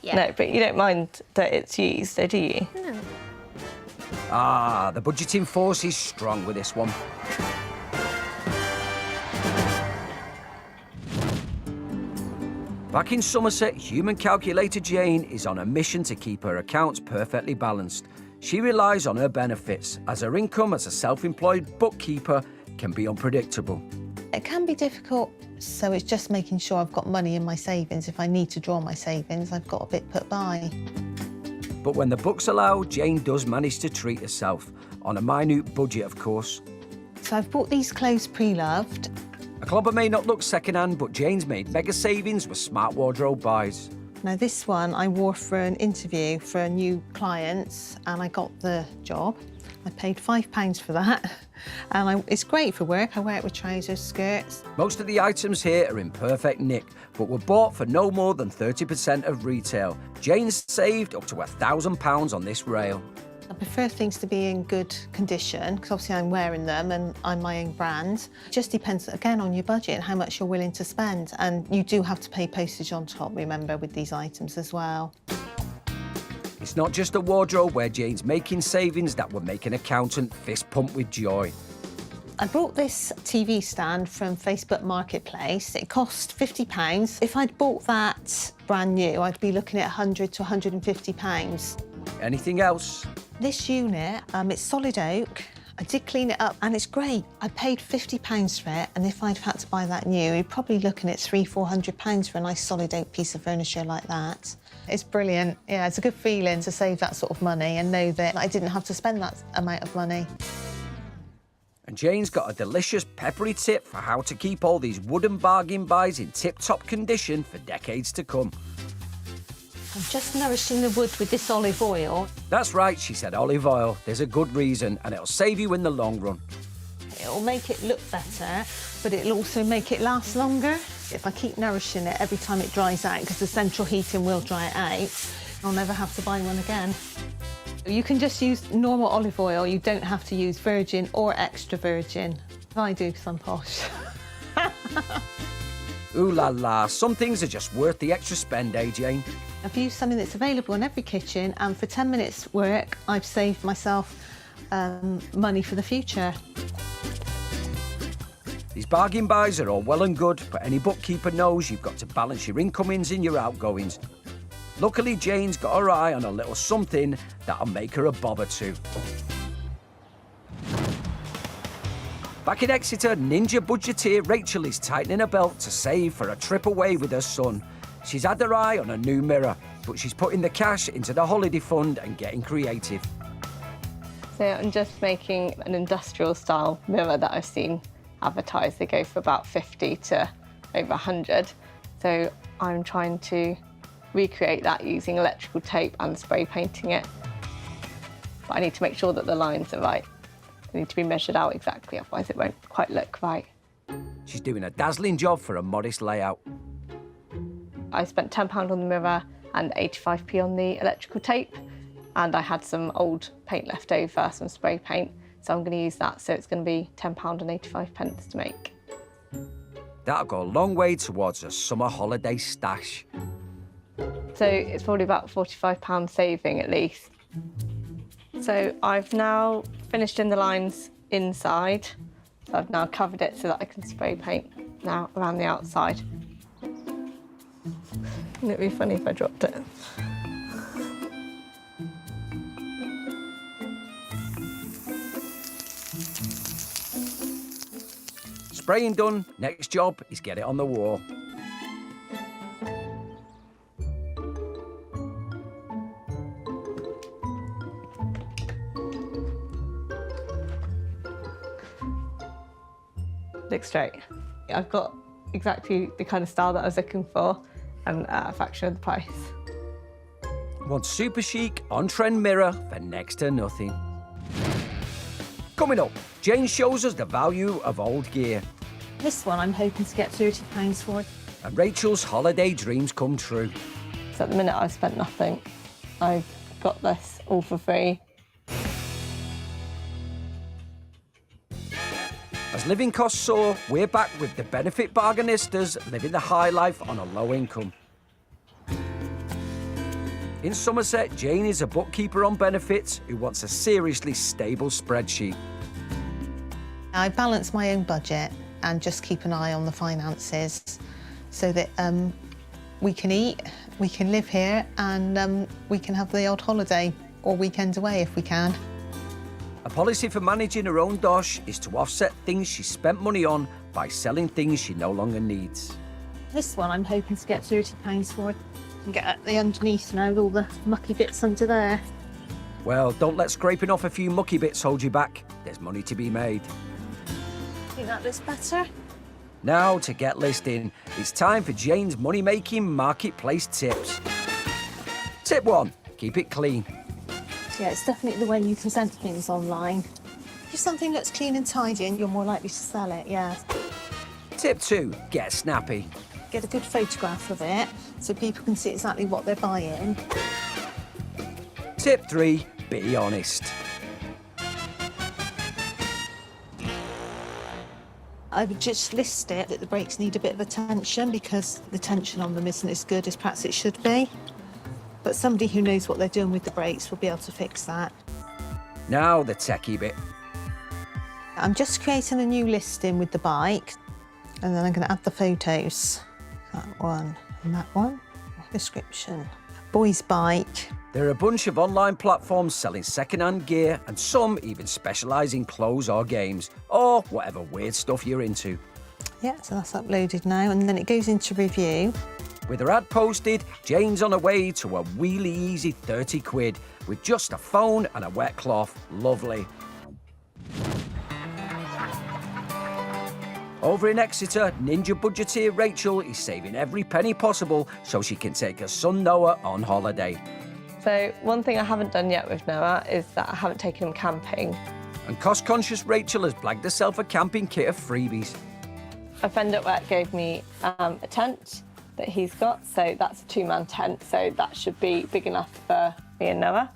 Yeah. No, but you don't mind that it's used, though, do you? No. Ah, the budgeting force is strong with this one. Back in Somerset, human calculator Jane is on a mission to keep her accounts perfectly balanced. She relies on her benefits, as her income as a self-employed bookkeeper can be unpredictable. It can be difficult, so it's just making sure I've got money in my savings. If I need to draw my savings, I've got a bit put by. But when the books allow, Jane does manage to treat herself, on a minute budget, of course. So I've bought these clothes pre-loved. A clobber may not look second-hand, but Jane's made mega savings with smart wardrobe buys. Now this one I wore for an interview for a new client and I got the job. I paid £5 for that and it's great for work. I wear it with trousers, skirts. Most of the items here are in perfect nick, but were bought for no more than 30% of retail. Jane's saved up to £1,000 on this rail. I prefer things to be in good condition because obviously I'm wearing them and I'm my own brand. It just depends again on your budget and how much you're willing to spend, and you do have to pay postage on top, remember, with these items as well. It's not just a wardrobe where Jane's making savings that would make an accountant fist pump with joy. I bought this TV stand from Facebook Marketplace. It cost £50. If I'd bought that brand new, I'd be looking at £100 to £150. Anything else? This unit, it's solid oak. I did clean it up and it's great. I paid £50 for it, and if I'd had to buy that new, you're probably looking at £300–400 for a nice solid oak piece of furniture like that. It's brilliant. Yeah, it's a good feeling to save that sort of money and know that I didn't have to spend that amount of money. And Jane's got a delicious peppery tip for how to keep all these wooden bargain buys in tip-top condition for decades to come. I'm just nourishing the wood with this olive oil. That's right, she said olive oil. There's a good reason, and it'll save you in the long run. It'll make it look better, but it'll also make it last longer. If I keep nourishing it every time it dries out, because the central heating will dry it out, I'll never have to buy one again. You can just use normal olive oil. You don't have to use virgin or extra virgin. I do, because I'm posh. Ooh la la, some things are just worth the extra spend, eh, Jane? I've used something that's available in every kitchen, and for 10 minutes work, I've saved myself money for the future. These bargain buys are all well and good, but any bookkeeper knows you've got to balance your incomings and your outgoings. Luckily, Jane's got her eye on a little something that'll make her a bob or two. Back in Exeter, ninja budgeteer Rachel is tightening her belt to save for a trip away with her son. She's had her eye on a new mirror, but she's putting the cash into the holiday fund and getting creative. So I'm just making an industrial style mirror that I've seen advertised. They go for about 50 to over 100. So I'm trying to recreate that using electrical tape and spray painting it. But I need to make sure that the lines are right. They need to be measured out exactly, otherwise it won't quite look right. She's doing a dazzling job for a modest layout. I spent £10 on the mirror and 85p on the electrical tape, and I had some old paint left over, some spray paint, so I'm going to use that, so it's going to be £10 and 85p to make. That'll go a long way towards a summer holiday stash. So it's probably about £45 saving at least. So I've now finished in the lines inside, so I've now covered it so that I can spray paint now around the outside. Wouldn't it be funny if I dropped it? spraying done, next job is get it on the wall. Look straight. I've got exactly the kind of style that I was looking for and at a fraction of the price. One super chic, on-trend mirror for next to nothing. Coming up, Jane shows us the value of old gear. This one I'm hoping to get £30 for. And Rachel's holiday dreams come true. So at the minute I've spent nothing. I've got this all for free. As living costs soar, we're back with the benefit bargainistas living the high life on a low income. In Somerset, Jane is a bookkeeper on benefits who wants a seriously stable spreadsheet. I balance my own budget and just keep an eye on the finances so that we can eat, we can live here, and we can have the odd holiday or weekend away if we can. A policy for managing her own dosh is to offset things she spent money on by selling things she no longer needs. This one I'm hoping to get £30 for. And get at the underneath now with all the mucky bits under there. Well, don't let scraping off a few mucky bits hold you back. There's money to be made. Think that looks better? Now, to get listing, it's time for Jane's money-making marketplace tips. Tip 1, keep it clean. Yeah, it's definitely the way you present things online. If something looks clean and tidy and you're more likely to sell it, yeah. Tip 2, get snappy. Get a good photograph of it so people can see exactly what they're buying. Tip 3, be honest. I would just list it that the brakes need a bit of attention because the tension on them isn't as good as perhaps it should be. But somebody who knows what they're doing with the brakes will be able to fix that. Now the techie bit. I'm just creating a new listing with the bike and then I'm going to add the photos. That one and that one. Description. Boy's bike. There are a bunch of online platforms selling second-hand gear and some even specialise in clothes or games or whatever weird stuff you're into. Yeah, so that's uploaded now and then it goes into review. With her ad posted, Jane's on her way to a wheelie easy 30 quid with just a phone and a wet cloth. Lovely. Over in Exeter, ninja budgeteer Rachel is saving every penny possible so she can take her son Noah on holiday. So one thing I haven't done yet with Noah is that I haven't taken him camping. And cost-conscious Rachel has blagged herself a camping kit of freebies. A friend at work gave me a tent that he's got, so that's a 2-man tent, so that should be big enough for me and Noah.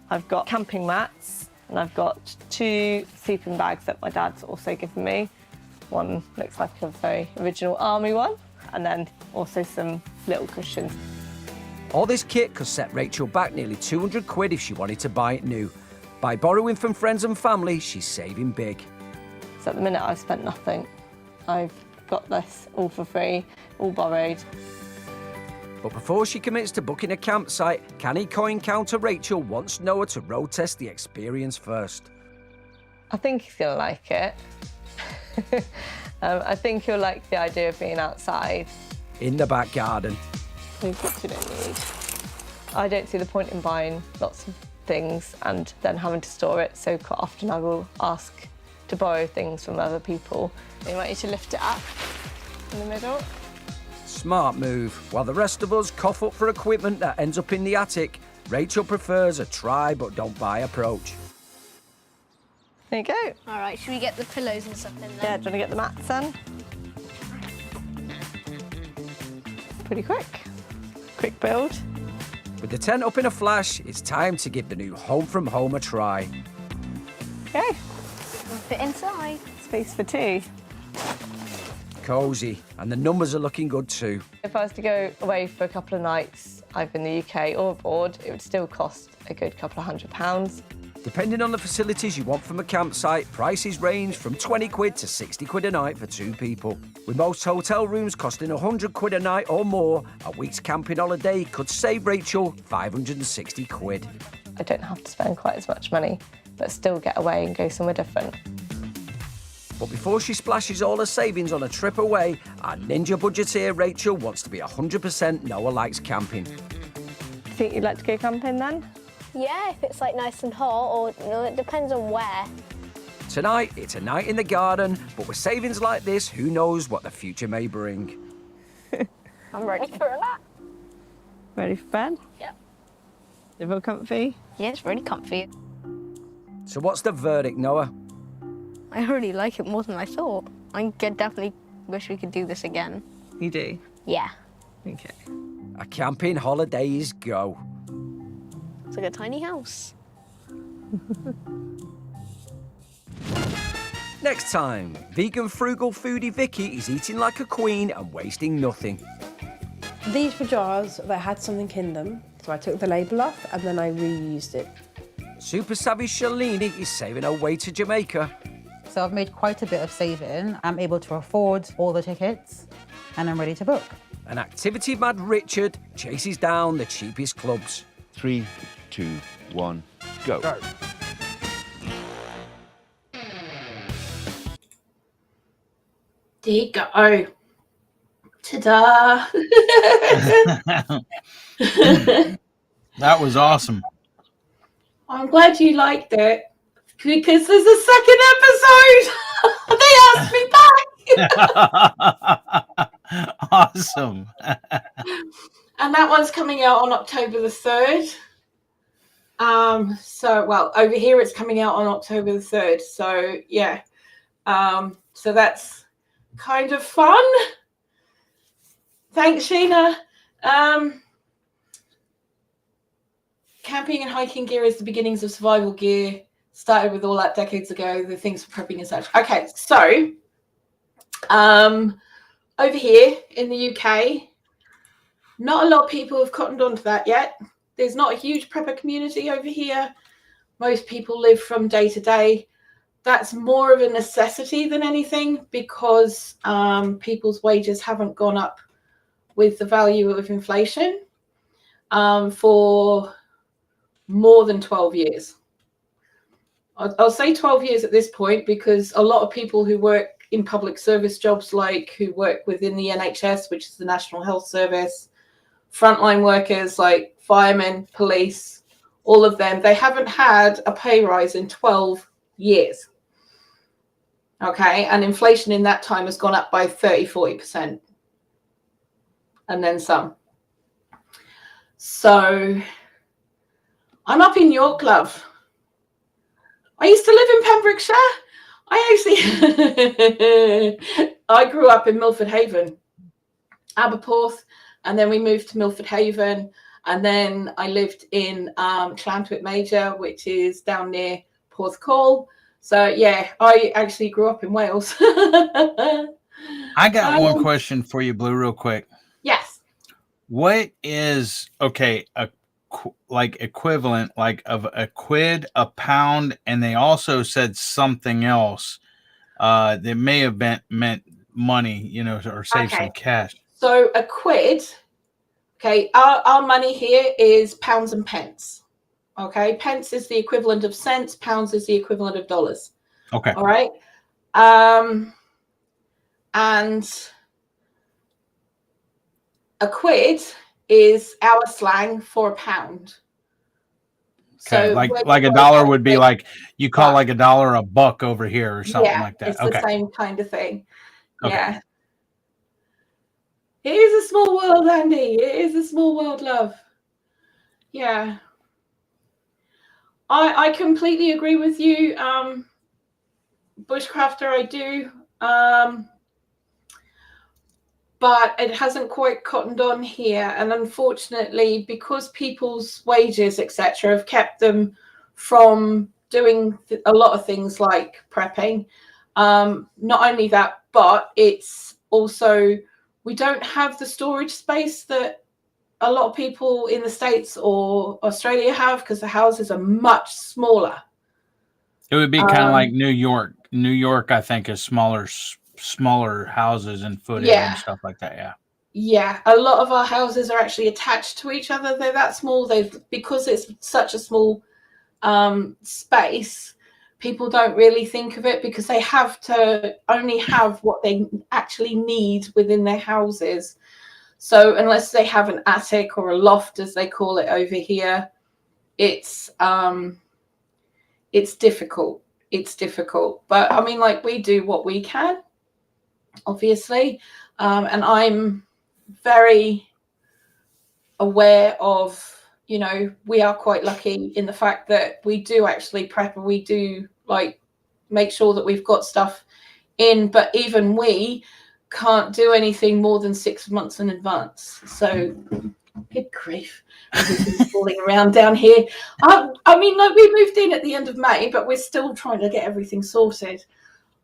I've got camping mats, and I've got 2 sleeping bags that my dad's also given me. One looks like a very original army one, and then also some little cushions. All this kit could set Rachel back nearly 200 quid if she wanted to buy it new. By borrowing from friends and family, she's saving big. So at the minute I've spent nothing. I've got this all for free, all borrowed. But before she commits to booking a campsite, Canny Coin Counter Rachel wants Noah to road test the experience first. I think he's gonna like it. I think he'll like the idea of being outside. In the back garden. What you don't need. I don't see the point in buying lots of things and then having to store it, so quite often I will ask to borrow things from other people. They want you to lift it up in the middle. Smart move. While the rest of us cough up for equipment that ends up in the attic, Rachel prefers a try but don't buy approach. There you go. All right, should we get the pillows and stuff in there? Yeah, do you want to get the mats then? Pretty quick. Quick build. With the tent up in a flash, it's time to give the new home from home a try. Okay. We'll fit inside. Space for 2. Cosy, and the numbers are looking good too. If I was to go away for a couple of nights, either in the UK or abroad, it would still cost a good couple of £100. Depending on the facilities you want from a campsite, prices range from 20 quid to 60 quid a night for 2 people. With most hotel rooms costing 100 quid a night or more, a week's camping holiday could save Rachel 560 quid. I don't have to spend quite as much money, but still get away and go somewhere different. But before she splashes all her savings on a trip away, our ninja budgeteer Rachel wants to be 100% Noah likes camping. Think you'd like to go camping then? Yeah, if it's like nice and hot, or it depends on where. Tonight, it's a night in the garden, but with savings like this, who knows what the future may bring. I'm ready for that. Ready for bed? Yeah. You feel comfy? Yeah, it's really comfy. So what's the verdict, Noah? I really like it more than I thought. I definitely wish we could do this again. You do? Yeah. Okay. A camping holidays go. It's like a tiny house. Next time, vegan frugal foodie Vicky is eating like a queen and wasting nothing. These were jars that had something in them, so I took the label off and then I reused it. Super savvy Shalini is saving her way to Jamaica. So I've made quite a bit of saving. I'm able to afford all the tickets and I'm ready to book. An activity mad Richard chases down the cheapest clubs. 3, 2, 1, go. Go. There you go. Ta-da. That was awesome. I'm glad you liked it because there's a second episode. They asked me back. Awesome. And that one's coming out on October the 3rd. Well, over here it's coming out on October the 3rd. So yeah. So that's kind of fun. Thanks, Sheena. Camping and hiking gear is the beginnings of survival gear. Started with all that decades ago, the things for prepping and such. Okay, so over here in the UK, not a lot of people have cottoned on to that yet. There's not a huge prepper community over here. Most people live from day to day. That's more of a necessity than anything because people's wages haven't gone up with the value of inflation for more than 12 years. I'll say 12 years at this point because a lot of people who work in public service jobs, like who work within the NHS, which is the National Health Service, frontline workers like firemen, police, all of them, they haven't had a pay rise in 12 years. Okay, and inflation in that time has gone up by 30-40%. And then some. So I'm up in York, love. I used to live in Pembrokeshire. I grew up in Milford Haven, Aberporth, and then we moved to Milford Haven, and then I lived in Llantwit Major, which is down near Porthcawl. So yeah, I actually grew up in Wales. I got one question for you, Blue, real quick. Yes. What is like equivalent like of a quid, a pound, and they also said something else that may have meant money, or save some cash. So a quid, okay, our money here is pounds and pence. Okay, pence is the equivalent of cents, pounds is the equivalent of dollars. Okay. All right. And a quid is our slang for a pound. Okay, So like a dollar would be like you call like a dollar a buck over here or something like that. It's okay. the same kind of thing. Okay. Yeah. It is a small world, Andy. It is a small world, love. Yeah. I completely agree with you. Bushcrafter, I do. But it hasn't quite cottoned on here. And unfortunately, because people's wages, etc., have kept them from doing a lot of things like prepping. Not only that, but it's also, we don't have the storage space that a lot of people in the States or Australia have because the houses are much smaller. It would be kind of like New York. New York, I think, is smaller houses and footage and stuff like that. Yeah. Yeah, a lot of our houses are actually attached to each other. They're that small. Because it's such a small space, people don't really think of it because they have to only have what they actually need within their houses. So unless they have an attic or a loft, as they call it over here, it's difficult. It's difficult. But I mean, like, we do what we can, obviously. And I'm very aware of, you know, we are quite lucky in the fact that we do actually prep and we do like make sure that we've got stuff in, but even we can't do anything more than 6 months in advance. So good grief, everything's falling around down here. I mean, like, we moved in at the end of May, but we're still trying to get everything sorted.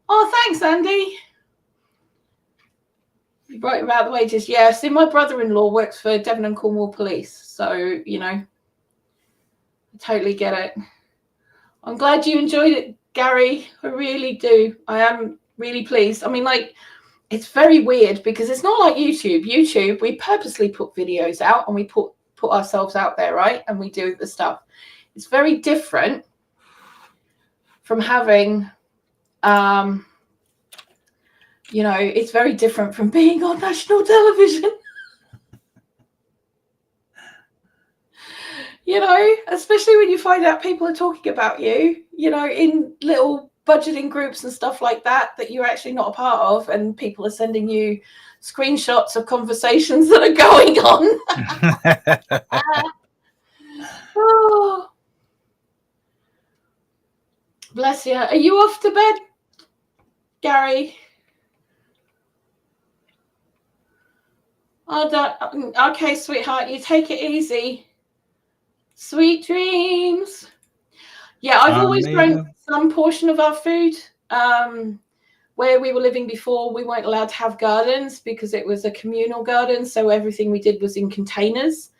Oh, thanks, Andy. Right about the wages. Yeah, see, my brother-in-law works for Devon and Cornwall Police, so, you know, I totally get it. I'm glad you enjoyed it, Gary. I really do. I am really pleased. I mean, like, it's very weird because it's not like YouTube. YouTube, we purposely put videos out and we put ourselves out there, right? And we do the stuff. It's very different from having, you know, it's very different from being on national television. You know, especially when you find out people are talking about you, you know, in little budgeting groups and stuff like that you're actually not a part of, and people are sending you screenshots of conversations that are going on. Oh, bless you. Are you off to bed, Gary? Oh, okay, sweetheart, you take it easy. Sweet dreams. Yeah, I've always grown some portion of our food. Where we were living before, we weren't allowed to have gardens because it was a communal garden, so everything we did was in containers.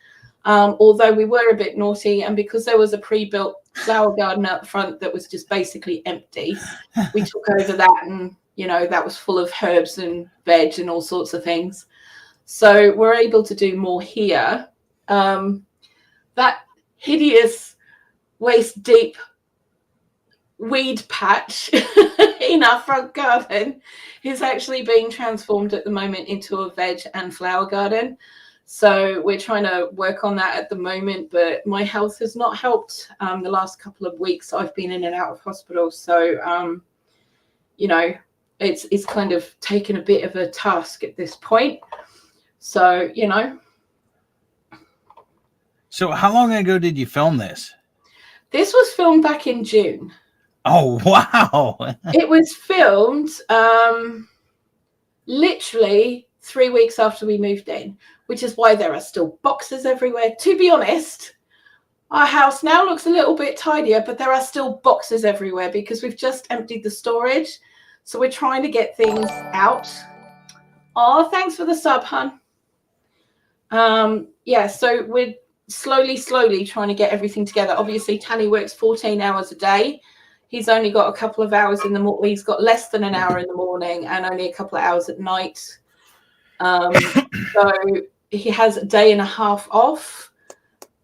Although we were a bit naughty, and because there was a pre-built flower garden out the front that was just basically empty, we took over that, and, you know, that was full of herbs and veg and all sorts of things. So we're able to do more here. That hideous waist-deep weed patch in our front garden is actually being transformed at the moment into a veg and flower garden. So we're trying to work on that at the moment, but my health has not helped. The last couple of weeks I've been in and out of hospital. So, you know, it's kind of taken a bit of a task at this point. So, you know. So how long ago did you film this? This was filmed back in June. Oh, wow. It was filmed literally 3 weeks after we moved in, which is why there are still boxes everywhere. To be honest, our house now looks a little bit tidier, but there are still boxes everywhere because we've just emptied the storage. So we're trying to get things out. Oh, thanks for the sub, hun. Yeah, so we're slowly trying to get everything together. Obviously, Tanny works 14 hours a day. He's only got a couple of hours in the morning. He's got less than an hour in the morning and only a couple of hours at night. So he has a day and a half off.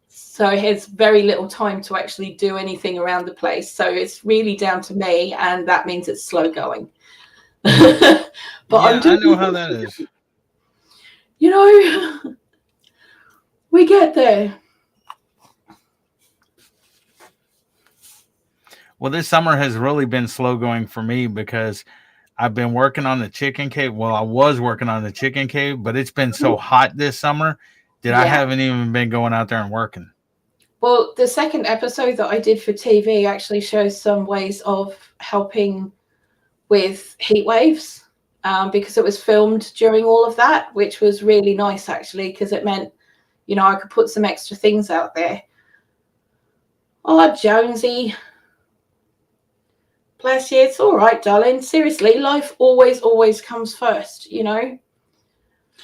So he has very little time to actually do anything around the place. So it's really down to me, and that means it's slow going. But yeah, I know how that is. You know, we get there. Well, this summer has really been slow going for me because I've been working on the chicken cave. Well, I was working on the chicken cave, but it's been so hot this summer that I haven't even been going out there and working. Well, the second episode that I did for TV actually shows some ways of helping with heat waves because it was filmed during all of that, which was really nice, actually, because it meant, you know, I could put some extra things out there. Oh, Jonesy. Bless you. It's all right, darling. Seriously, life always comes first, you know.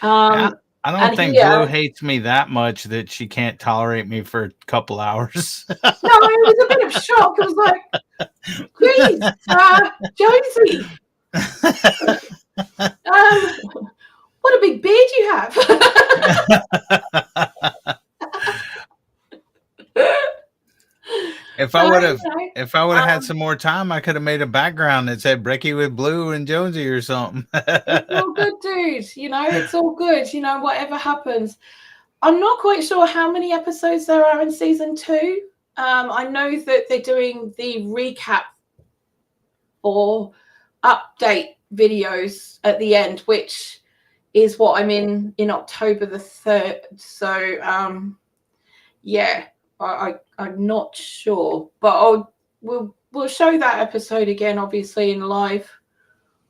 I don't think Blue hates me that much that she can't tolerate me for a couple hours. No, it was a bit of shock. It was like, geez, Jonesy. What a big beard you have. If I would have had some more time, I could have made a background that said Brekky with Bloo and Jonesy or something. It's all good, dude. You know, it's all good. You know, whatever happens. I'm not quite sure how many episodes there are in season 2. I know that they're doing the recap or update videos at the end, which is what I'm in October the 3rd. So, yeah, I'm not sure, but we'll show that episode again, obviously, in live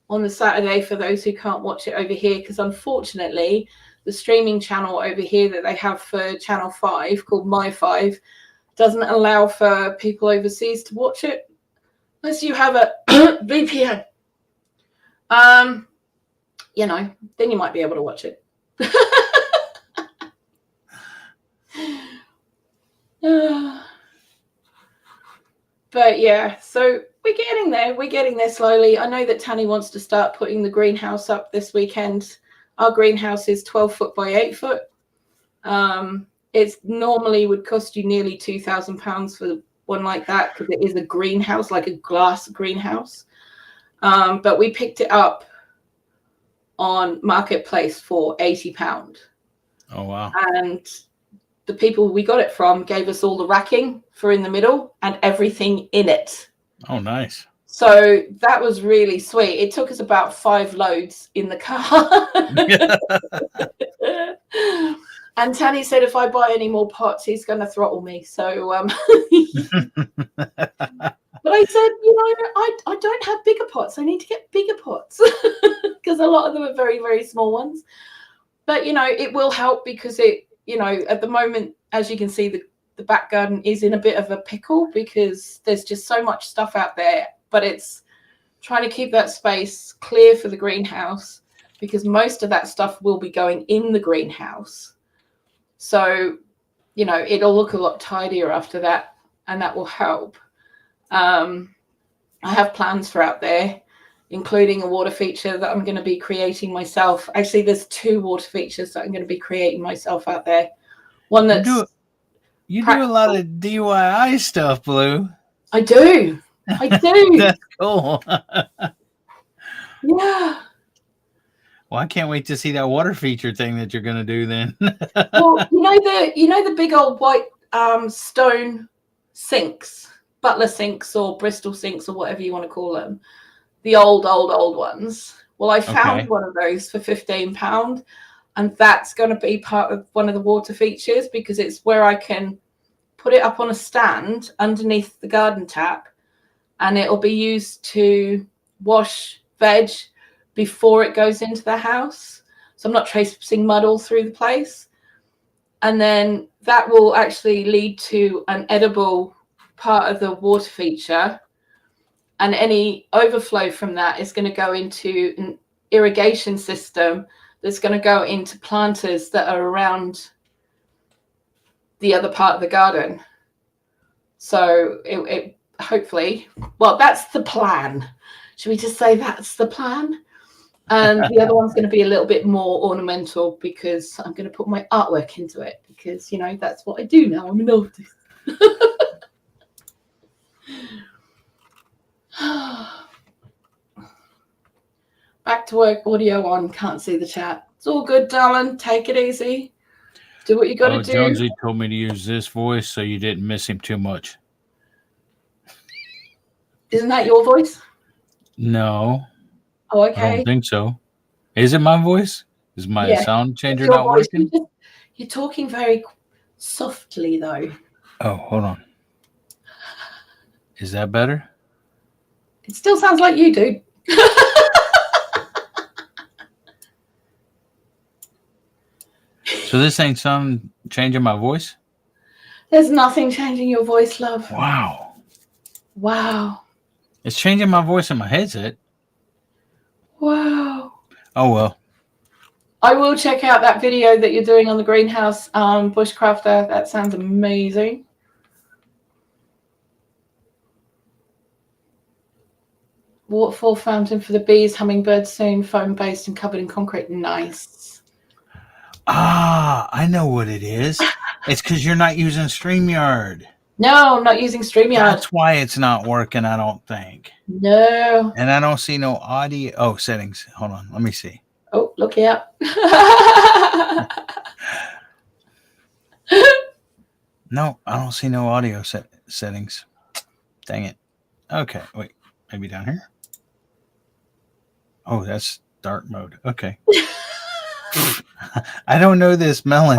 on the Saturday for those who can't watch it over here, because unfortunately, the streaming channel over here that they have for Channel 5 called My5 doesn't allow for people overseas to watch it unless you have a VPN. You know, then you might be able to watch it. But yeah, so we're getting there. We're getting there slowly. I know that Tanny wants to start putting the greenhouse up this weekend. Our greenhouse is 12 foot by 8 foot. It's normally would cost you nearly £2,000 for one like that, because it is a greenhouse, like a glass greenhouse. But we picked it up on Marketplace for £80. Oh, wow. And the people we got it from gave us all the racking for in the middle and everything in it. Oh, nice. So that was really sweet. It took us about 5 loads in the car. And Tanny said if I buy any more pots, he's going to throttle me. So, but I said, you know, I don't have bigger pots. I need to get bigger pots because a lot of them are very, very small ones. But, you know, it will help because it, you know, at the moment, as you can see, the back garden is in a bit of a pickle because there's just so much stuff out there. But it's trying to keep that space clear for the greenhouse because most of that stuff will be going in the greenhouse. So, you know, it'll look a lot tidier after that, and that will help. I have plans for out there, including a water feature that I'm going to be creating myself. Actually, there's 2 water features that I'm going to be creating myself out there. One that's you do a lot of DIY stuff, Blue. I do. That's cool. Yeah. Well, I can't wait to see that water feature thing that you're going to do then. Well, you know the big old white stone sinks, Butler sinks or Bristol sinks or whatever you want to call them, the old ones. Well, I found one of those for £15, and that's going to be part of one of the water features because it's where I can put it up on a stand underneath the garden tap, and it'll be used to wash veg before it goes into the house. So I'm not tracing mud all through the place. And then that will actually lead to an edible part of the water feature. And any overflow from that is going to go into an irrigation system that's going to go into planters that are around the other part of the garden. So it hopefully, well, that's the plan. Should we just say that's the plan? And the other one's going to be a little bit more ornamental because I'm going to put my artwork into it because, you know, that's what I do now. I'm an artist. Back to work, audio on. Can't see the chat. It's all good, darling. Take it easy. Do what you got to do. Jonesy told me to use this voice so you didn't miss him too much. Isn't that your voice? No. Oh, okay. I don't think so. Is it my voice? Is my sound changer not working? You're talking very softly, though. Oh, hold on. Is that better? It still sounds like you, dude. So this ain't some changing my voice? There's nothing changing your voice, love. Wow. Wow. It's changing my voice in my headset. Wow. Oh, well. I will check out that video that you're doing on the greenhouse, Bushcrafter. That sounds amazing. Waterfall fountain for the bees, hummingbirds soon, foam-based and covered in concrete. Nice. Ah, I know what it is. It's because you're not using StreamYard. No, I'm not using StreamYard. That's why it's not working, I don't think. No. And I don't see no audio. Oh, settings. Hold on. Let me see. Oh, look out. No, I don't see no audio settings. Dang it. Okay, wait. Maybe down here? Oh, that's dark mode. Okay. I don't know this melon.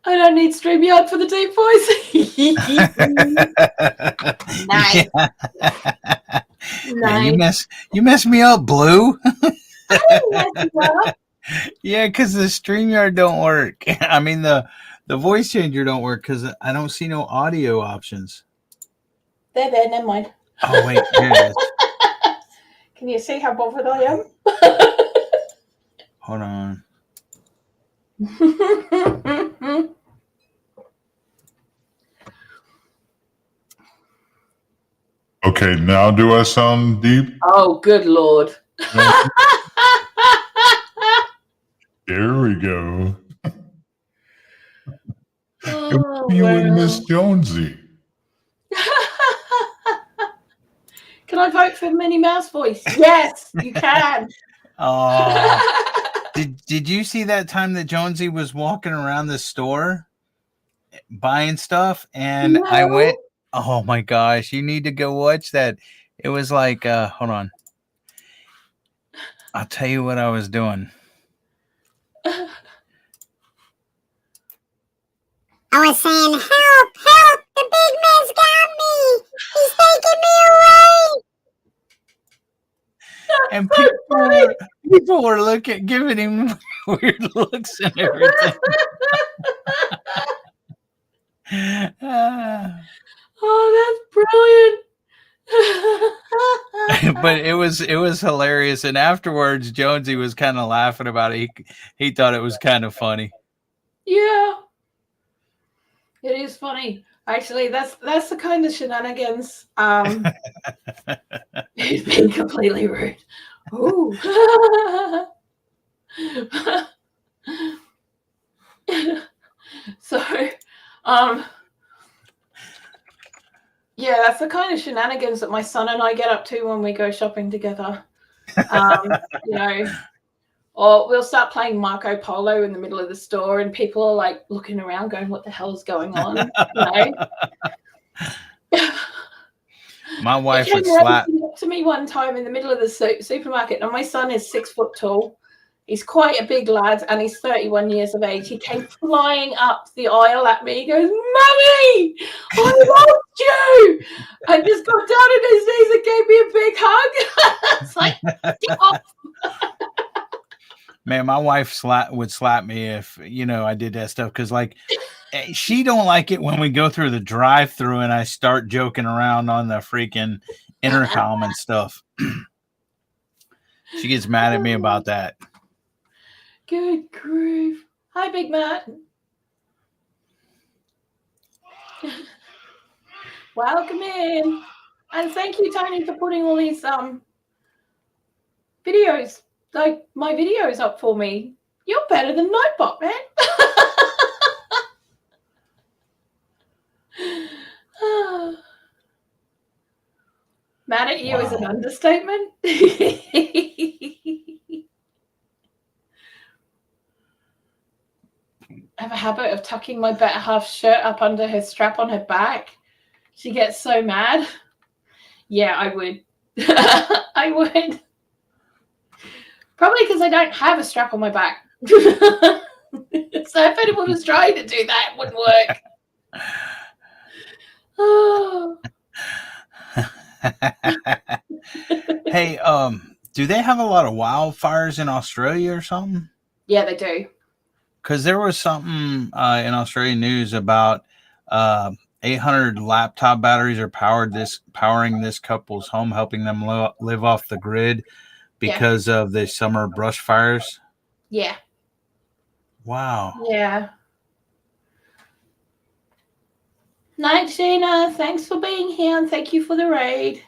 I don't need StreamYard for the deep voice. Nice. Nice. You messed me up, Blue. Yeah, because the StreamYard don't work. I mean, the voice changer don't work because I don't see no audio options. There, never mind. Oh, wait, here it is. Can you see how bothered I am? Hold on. Okay, now do I sound deep? Oh, good Lord. There we go. Oh, you wow. and Miss Jonesy. Can I vote for Minnie Mouse voice? Yes, you can. Did you see that time that Jonesy was walking around the store buying stuff? And No. I went, oh my gosh, you need to go watch that. It was like, hold on. I'll tell you what I was doing. I was saying, help, help, the big man's got me. He's taking me away. And people were looking, giving him weird looks and everything. Oh, that's brilliant. But it was hilarious. And afterwards, Jonesy was kind of laughing about it. He thought it was kind of funny. Yeah. It is funny. Actually, that's the kind of shenanigans. He's being completely rude. Ooh. So, yeah, that's the kind of shenanigans that my son and I get up to when we go shopping together. You know, or we'll start playing Marco Polo in the middle of the store, and people are like looking around, going, "What the hell is going on?" You know. My wife would He slap. came up to me one time in the middle of the supermarket, and my son is 6 foot tall. He's quite a big lad, and he's 31 years of age. He came flying up the aisle at me. He goes, "Mummy, I loved you!" And just got down on his knees and gave me a big hug. It's like, get off. Man, my wife would slap me if, I did that stuff. Because, she don't like it when we go through the drive-thru and I start joking around on the freaking intercom and stuff. She gets mad at me about that. Good grief. Hi, Big Matt. Welcome in. And thank you, Tony, for putting all these videos, like my videos up for me. You're better than Nightbot, man. Mad at you is an understatement. I have a habit of tucking my better half shirt up under her strap on her back. She gets so mad. Yeah, I would. I would. Probably because I don't have a strap on my back. So if anyone was trying to do that, it wouldn't work. Oh. Hey, do they have a lot of wildfires in Australia or something? Yeah, they do. Because there was something in Australian news about 800 laptop batteries are powering this couple's home, helping them live off the grid because of the summer brush fires. Yeah. Wow. Yeah. Night, Shana. Thanks for being here, and thank you for the raid.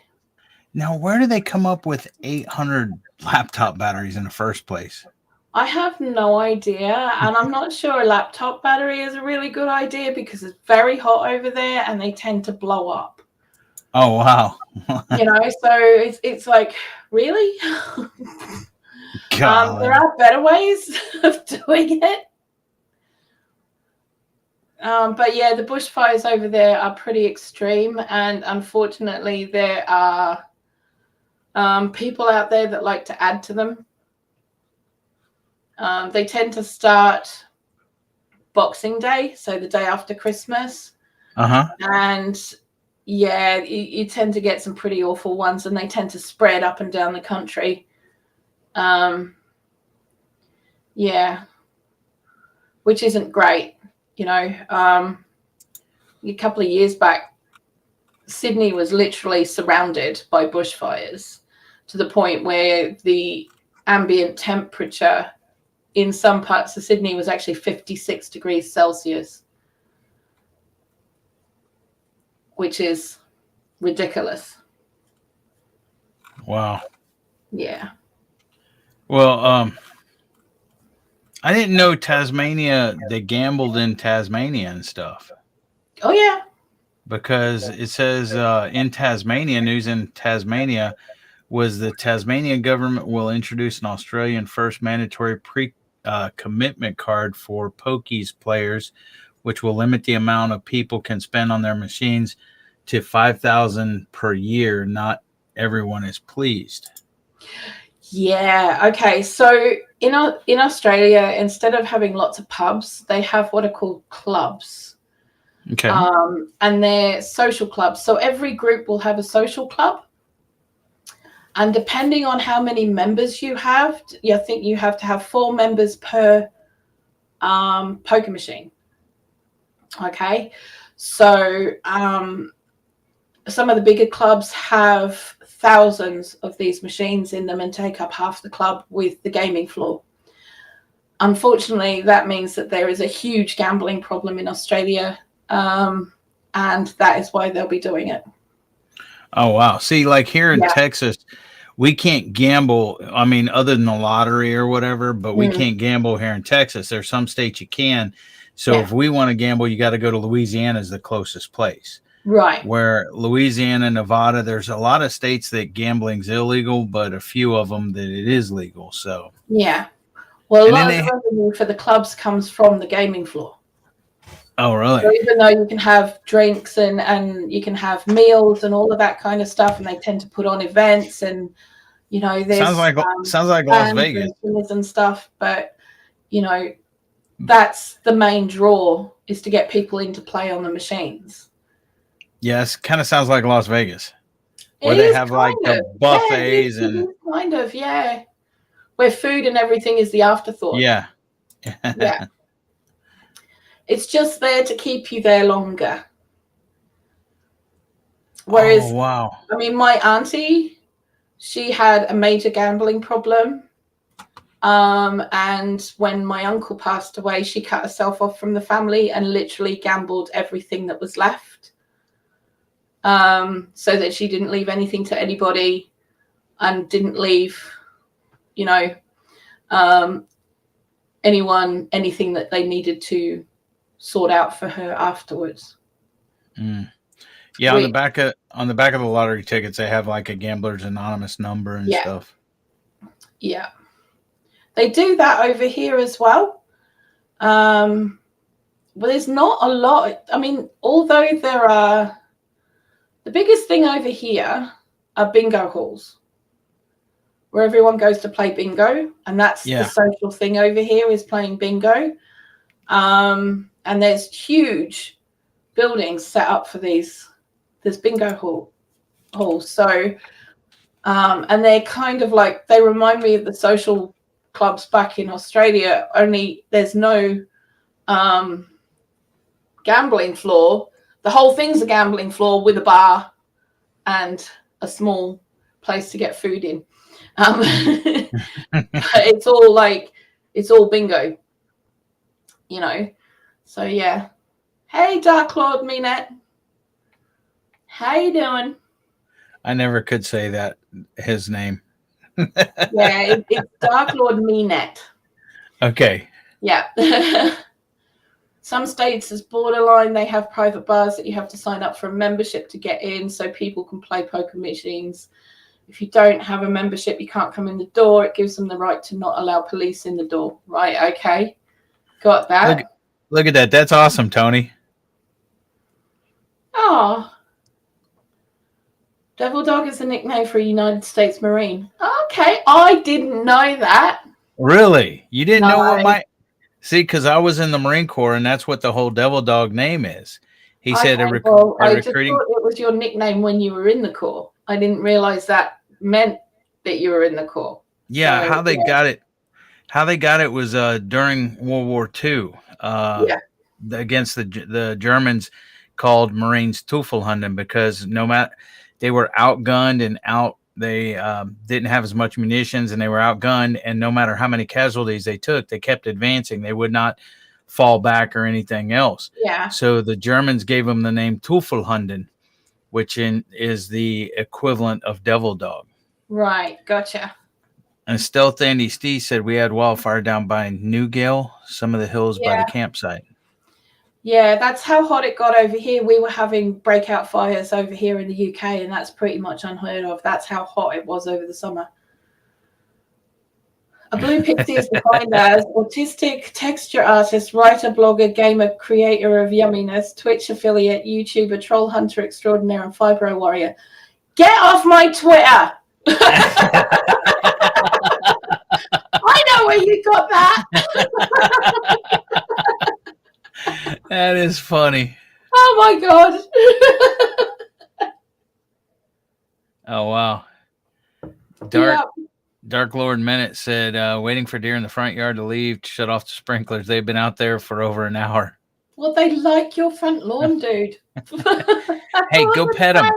Now, where do they come up with 800 laptop batteries in the first place? I have no idea, and I'm not sure a laptop battery is a really good idea because it's very hot over there and they tend to blow up. Oh wow. So it's like, really? God. There are better ways of doing it. But yeah, the bushfires over there are pretty extreme, and unfortunately, there are people out there that like to add to them. They tend to start Boxing Day, so the day after Christmas. And yeah, you tend to get some pretty awful ones, and they tend to spread up and down the country. Yeah, which isn't great. A couple of years back, Sydney was literally surrounded by bushfires to the point where the ambient temperature in some parts of Sydney was actually 56 degrees Celsius, which is ridiculous. Wow. Yeah. Well, I didn't know Tasmania, they gambled in Tasmania and stuff. Oh, yeah. Because it says in Tasmania, news in Tasmania was the Tasmanian government will introduce an Australian first mandatory commitment card for pokies players, which will limit the amount of people can spend on their machines to 5,000 per year. Not everyone is pleased. Yeah. Okay. So in Australia, instead of having lots of pubs, they have what are called clubs. Okay. And they're social clubs. So every group will have a social club. And depending on how many members you have, I think you have to have 4 members per poker machine. Okay. So some of the bigger clubs have thousands of these machines in them and take up half the club with the gaming floor. Unfortunately, that means that there is a huge gambling problem in Australia, and that is why they'll be doing it. Oh, wow. See, like here in Texas, we can't gamble. I mean, other than the lottery or whatever, but we can't gamble here in Texas. There's some states you can. So if we want to gamble, you got to go to Louisiana as the closest place. Right. Where Louisiana, Nevada, there's a lot of states that gambling's illegal, but a few of them that it is legal. So yeah. Well, a lot of the revenue for the clubs comes from the gaming floor. Oh, really? So even though you can have drinks and you can have meals and all of that kind of stuff, and they tend to put on events, and there's sounds like Las Vegas and stuff, but that's the main draw, is to get people in to play on the machines. Yes, kind of sounds like Las Vegas, where they have like the buffets and kind of where food and everything is the afterthought. Yeah. It's just there to keep you there longer. Whereas, wow. I mean, my auntie, she had a major gambling problem. And when my uncle passed away, she cut herself off from the family and literally gambled everything that was left. So that she didn't leave anything to anybody and didn't leave, anyone anything that they needed to sort out for her afterwards. Yeah, on the back of the lottery tickets, they have like a Gamblers Anonymous number and stuff. Yeah, they do that over here as well. But there's not a lot. I mean, although there are, the biggest thing over here are bingo halls, where everyone goes to play bingo, and that's the social thing over here, is playing bingo. And there's huge buildings set up for this bingo halls. So, and they're kind of like, they remind me of the social clubs back in Australia, only there's no gambling floor. The whole thing's a gambling floor with a bar and a small place to get food in. It's all bingo, So yeah. Hey, Dark Lord Minette. How you doing? I never could say that, his name. It's Dark Lord Minette. Okay. Yeah. Some states is borderline. They have private bars that you have to sign up for a membership to get in so people can play poker machines. If you don't have a membership, you can't come in the door. It gives them the right to not allow police in the door. Right, okay. Got that. Look at that. That's awesome, Tony. Oh. Devil Dog is a nickname for a United States Marine. Okay, I didn't know that. Really? You didn't know what No. my... See, because I was in the Marine Corps, and that's what the whole Devil Dog name is. He said I just thought it was your nickname when you were in the Corps. I didn't realize that meant that you were in the Corps. Yeah, So, how they got it. How they got it was during World War II. Against the Germans, called Marines Teufelhunden, because no matter they were outgunned and they didn't have as much munitions, and they were outgunned, and no matter how many casualties they took, they kept advancing. They would not fall back or anything else. Yeah. So the Germans gave them the name Teufelhunden, which is the equivalent of Devil Dog. Right, gotcha. And Stealth Andy Stee said we had wildfire down by Newgale, some of the hills by the campsite. Yeah, that's how hot it got over here. We were having breakout fires over here in the UK, and that's pretty much unheard of. That's how hot it was over the summer. A blue pixie is defined as autistic texture artist, writer, blogger, gamer, creator of yumminess, Twitch affiliate, YouTuber, troll hunter extraordinaire, and fibro warrior. Get off my Twitter! I know where you got that. That is funny. Oh my god. Oh wow. Dark Lord Minute said waiting for deer in the front yard to leave to shut off the sprinklers. They've been out there for over an hour. Well, they like your front lawn, dude. Hey, go pet them.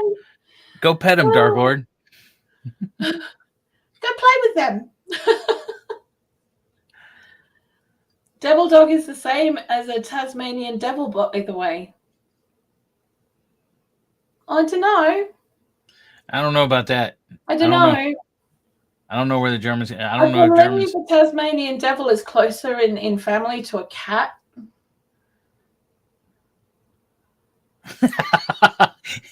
Go pet them, Dark Lord. Go play with them. Devil Dog is the same as a Tasmanian devil, by the way. I don't know. I don't know about that. I don't know. I don't know where the Germans... I don't know if believe Germans... the Tasmanian devil is closer in family to a cat.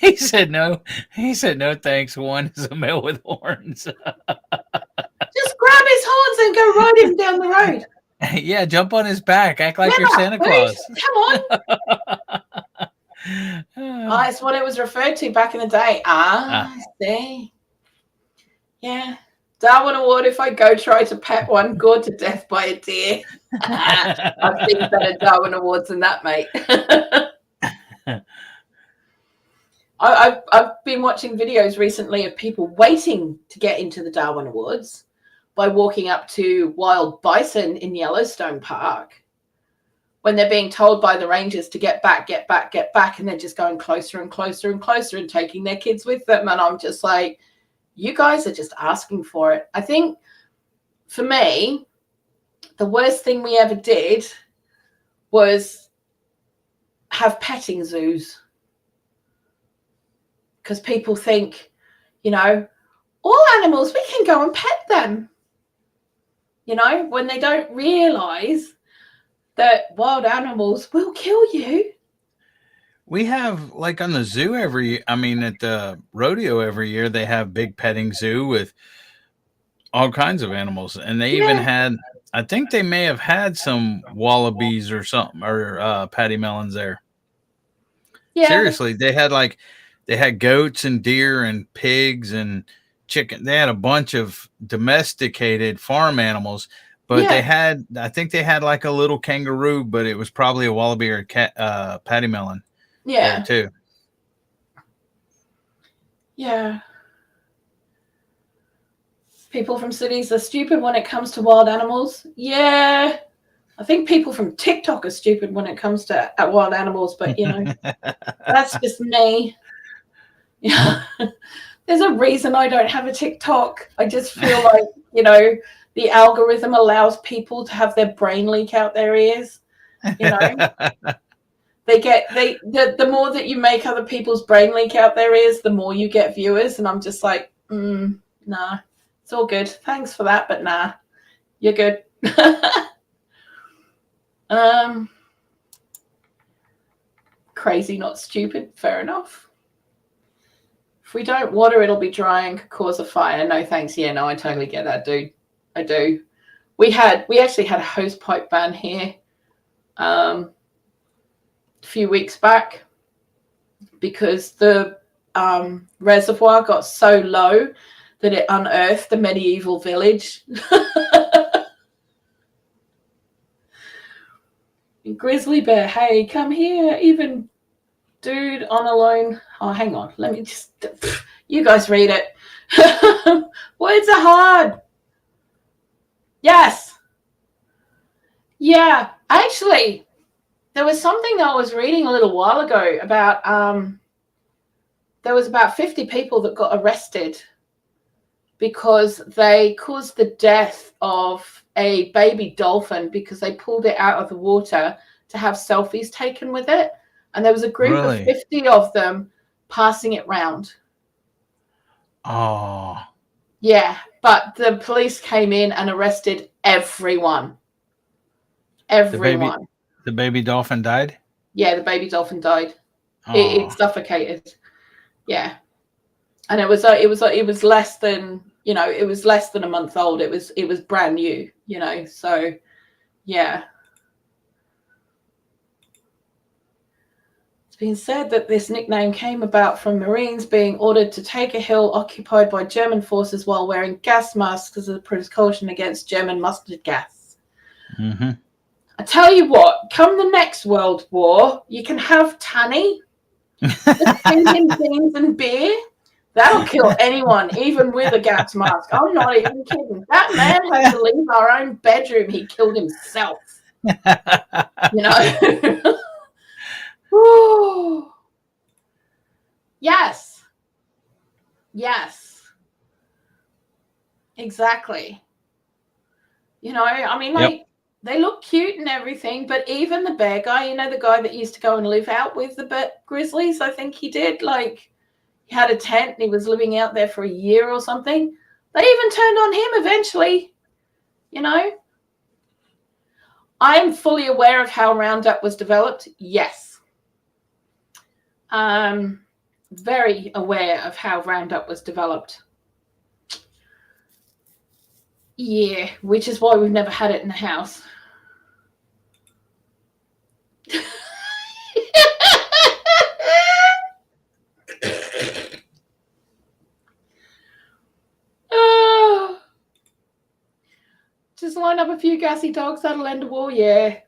He said no. He said no thanks. One is a male with horns. Just grab his horns and go ride him down the road. Yeah, jump on his back. Act like you're Santa Claus. Come on. That's what it was referred to back in the day. See. Yeah. Darwin Award if I go try to pet one gored to death by a deer. I've seen better Darwin Awards than that, mate. I've been watching videos recently of people waiting to get into the Darwin Awards by walking up to wild bison in Yellowstone Park when they're being told by the rangers to get back, and they're just going closer and closer and closer and taking their kids with them. And I'm just like, you guys are just asking for it. I think for me, the worst thing we ever did was have petting zoos. Because people think, all animals, we can go and pet them. When they don't realize that wild animals will kill you. We have, like on the zoo at the rodeo every year, they have big petting zoo with all kinds of animals. And they even had, I think they may have had some wallabies or something, or patty melons there. Yeah. Seriously, they had goats and deer and pigs and chicken. They had a bunch of domesticated farm animals, but I think they had like a little kangaroo, but it was probably a wallaby or a cat, patty melon. Yeah. Too. Yeah. People from cities are stupid when it comes to wild animals. Yeah. I think people from TikTok are stupid when it comes to wild animals, but that's just me. Yeah. There's a reason I don't have a TikTok. I just feel like, the algorithm allows people to have their brain leak out their ears. The more that you make other people's brain leak out their ears, the more you get viewers. And I'm just like, nah, it's all good. Thanks for that, but nah, you're good. Crazy, not stupid. Fair enough. If we don't water, it'll be dry and could cause a fire. No thanks. Yeah, no, I totally get that, dude. I do. We actually had a hose pipe ban here a few weeks back because the reservoir got so low that it unearthed the medieval village. Grizzly bear, hey, come here. Even dude on alone. Oh, hang on. Let me just. You guys read it. Words are hard. Yes. Yeah. Actually, there was something that I was reading a little while ago about. There was about 50 people that got arrested because they caused the death of a baby dolphin because they pulled it out of the water to have selfies taken with it. And there was a group of 50 of them passing it round. Oh. Yeah, but the police came in and arrested everyone. Everyone. The baby dolphin died? Yeah, the baby dolphin died. Oh. It suffocated. Yeah. And it was less than, it was less than a month old. It was brand new, so yeah. It's been said that this nickname came about from Marines being ordered to take a hill occupied by German forces while wearing gas masks as a precaution against German mustard gas. Mm-hmm. I tell you what, come the next World War, you can have Tanny, drinking beans and beer. That'll kill anyone, even with a gas mask. I'm not even kidding. That man had to leave our own bedroom. He killed himself. Woo. Yes. Yes. Exactly. They look cute and everything, but even the bear guy, the guy that used to go and live out with the grizzlies, I think he did, he had a tent and he was living out there for a year or something. They even turned on him eventually, I'm fully aware of how Roundup was developed. Yes. Very aware of how Roundup was developed. Yeah, which is why we've never had it in the house. Just line up a few gassy dogs, that'll end a war. Yeah.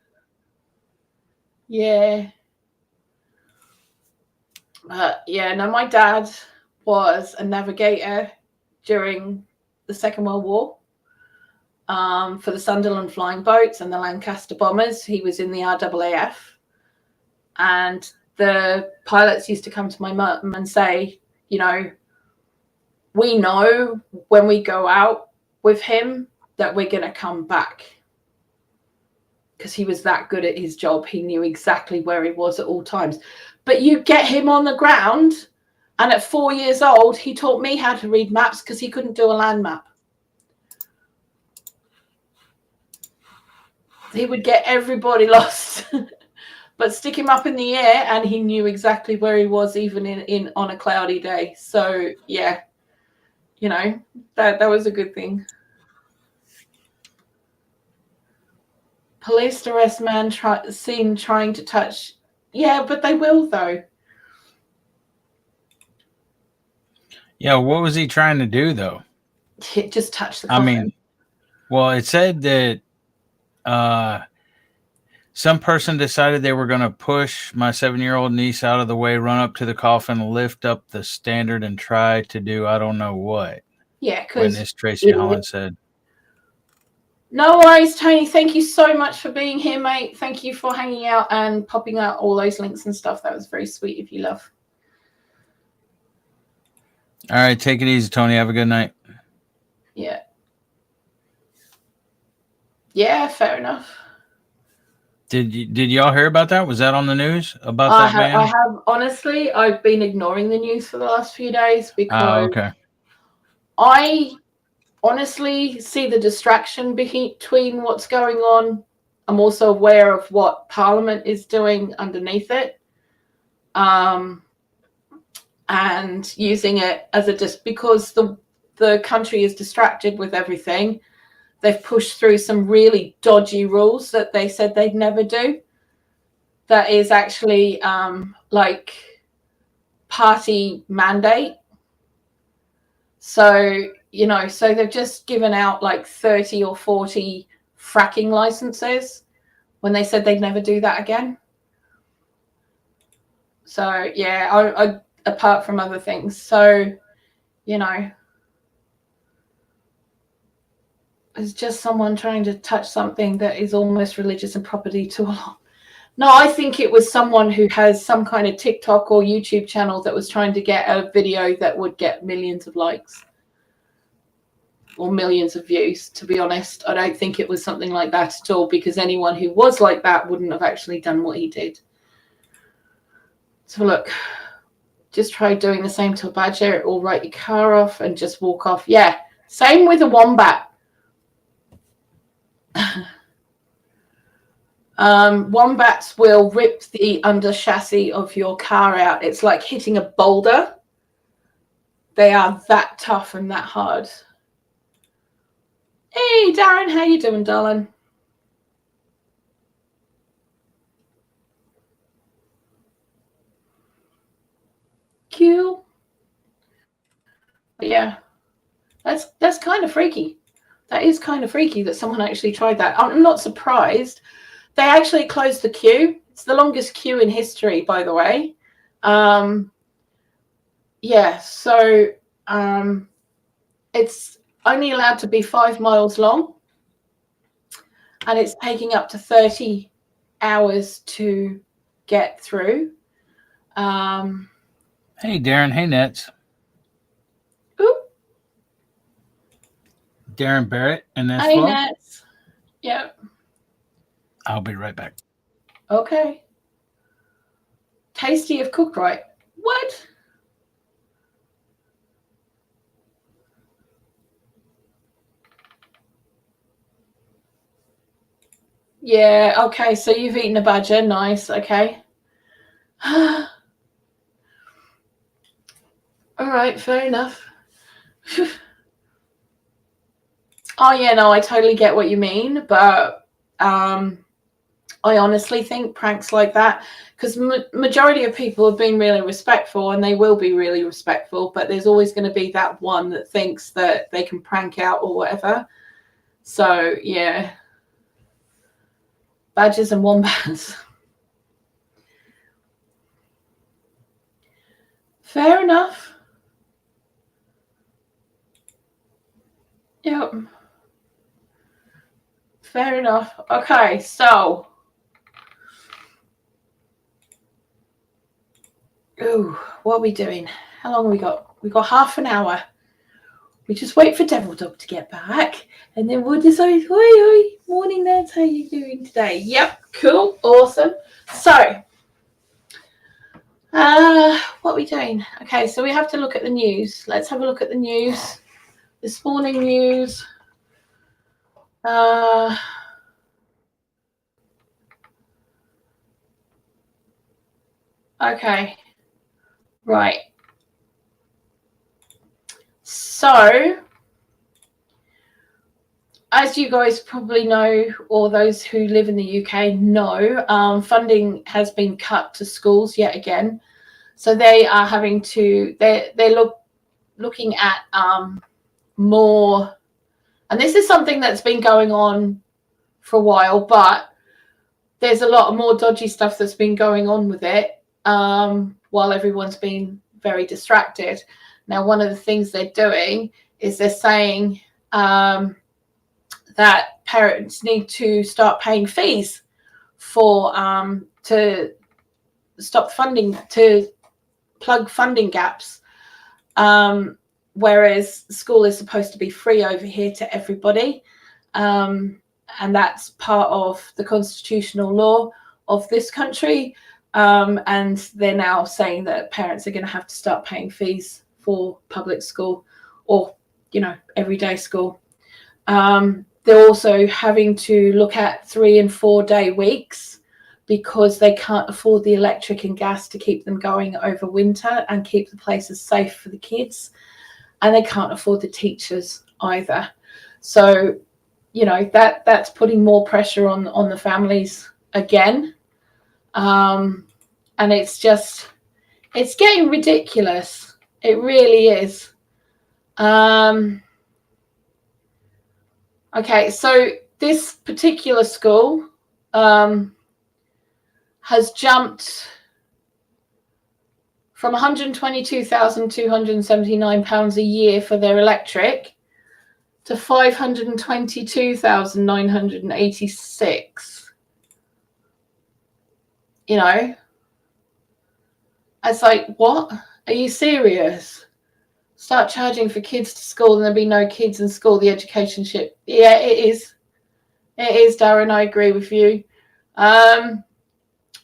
Yeah. No, my dad was a navigator during the Second World War for the Sunderland flying boats and the Lancaster bombers. He was in the RAAF. And the pilots used to come to my mum and say, we know when we go out with him that we're going to come back. Because he was that good at his job. He knew exactly where he was at all times. But you get him on the ground, and at 4 years old, he taught me how to read maps because he couldn't do a land map. He would get everybody lost. But stick him up in the air, and he knew exactly where he was, even in on a cloudy day. So, yeah, that was a good thing. Police arrest man seen trying to touch. Yeah, but they will, though. Yeah, what was he trying to do, though? Just touch the coffin. It said that some person decided they were going to push my 7-year-old niece out of the way, run up to the coffin, lift up the standard, and try to do I don't know what. Yeah, because Witness Tracy Holland said. No worries, Tony. Thank you so much for being here, mate. Thank you for hanging out and popping out all those links and stuff. That was very sweet of you, love. All right, take it easy, Tony. Have a good night. Yeah. Yeah, fair enough. Did y'all hear about that? Was that on the news about that man? I have. Honestly, I've been ignoring the news for the last few days because okay. I honestly see the distraction between what's going on I'm also aware of what Parliament is doing underneath it, and using it as just because the country is distracted with everything. They've pushed through some really dodgy rules that they said they'd never do. That is actually like party mandate. So, you know, so they've just given out like 30 or 40 fracking licenses when they said they'd never do that again. So, yeah, I apart from other things. So, you know, it's just someone trying to touch something that is almost religious and property to a lot. No, I think it was someone who has some kind of TikTok or YouTube channel that was trying to get a video that would get millions of likes or millions of views. To be honest, I don't think it was something like that at all, because anyone who was like that wouldn't have actually done what he did. So look, just try doing the same to a badger, or write your car off and just walk off. Yeah, same with a wombat. Wombats will rip the under chassis of your car out. It's like hitting a boulder. They are that tough and that hard. Hey, Darren, how you doing, darling? Cool. Yeah, that's kind of freaky. That is kind of freaky that someone actually tried that. I'm not surprised. They actually closed the queue. It's the longest queue in history, by the way. Yeah, so it's only allowed to be 5 miles long, and it's taking up to 30 hours to get through. Hey, Darren. Hey, Nets. Ooh. Darren Barrett and Nets. Hey, Nets. Yep. I'll be right back. Okay. Tasty if cooked right. What? Yeah, okay, so you've eaten a badger. Nice, okay. All right, fair enough. Oh, yeah, no, I totally get what you mean, but I honestly think pranks like that, because majority of people have been really respectful, and they will be really respectful, but there's always going to be that one that thinks that they can prank out or whatever. So, yeah. Badgers and wombats. Fair enough. Yep. Fair enough. Okay, so. Ooh, what are we doing? How long have we got? We got half an hour. We just wait for Devil Dog to get back, and then we'll decide. Oi, morning, Neds. How are you doing today? Yep, cool, awesome. So, what are we doing? Okay, so we have to look at the news. Let's have a look at the news. This morning news. Okay. Right. So, as you guys probably know, or those who live in the UK know, funding has been cut to schools yet again. So they are having to, they're looking at more, and this is something that's been going on for a while, but there's a lot of more dodgy stuff that's been going on with it while everyone's been very distracted. Now, one of the things they're doing is they're saying that parents need to start paying fees for to stop funding, to plug funding gaps, whereas school is supposed to be free over here to everybody, and that's part of the constitutional law of this country, and they're now saying that parents are going to have to start paying fees for public school, or, you know, everyday school. they're also having to look at 3 and 4 day weeks because they can't afford the electric and gas to keep them going over winter and keep the places safe for the kids. And they can't afford the teachers either. So, you know, that's putting more pressure on the families again. And it's getting ridiculous. It really is. Okay, so this particular school has jumped from £122,279 a year for their electric to £522,986. You know, it's like, what? Are you serious? Start charging for kids to school and there'll be no kids in school. The education ship. Yeah, it is. It is, Darren. I agree with you. And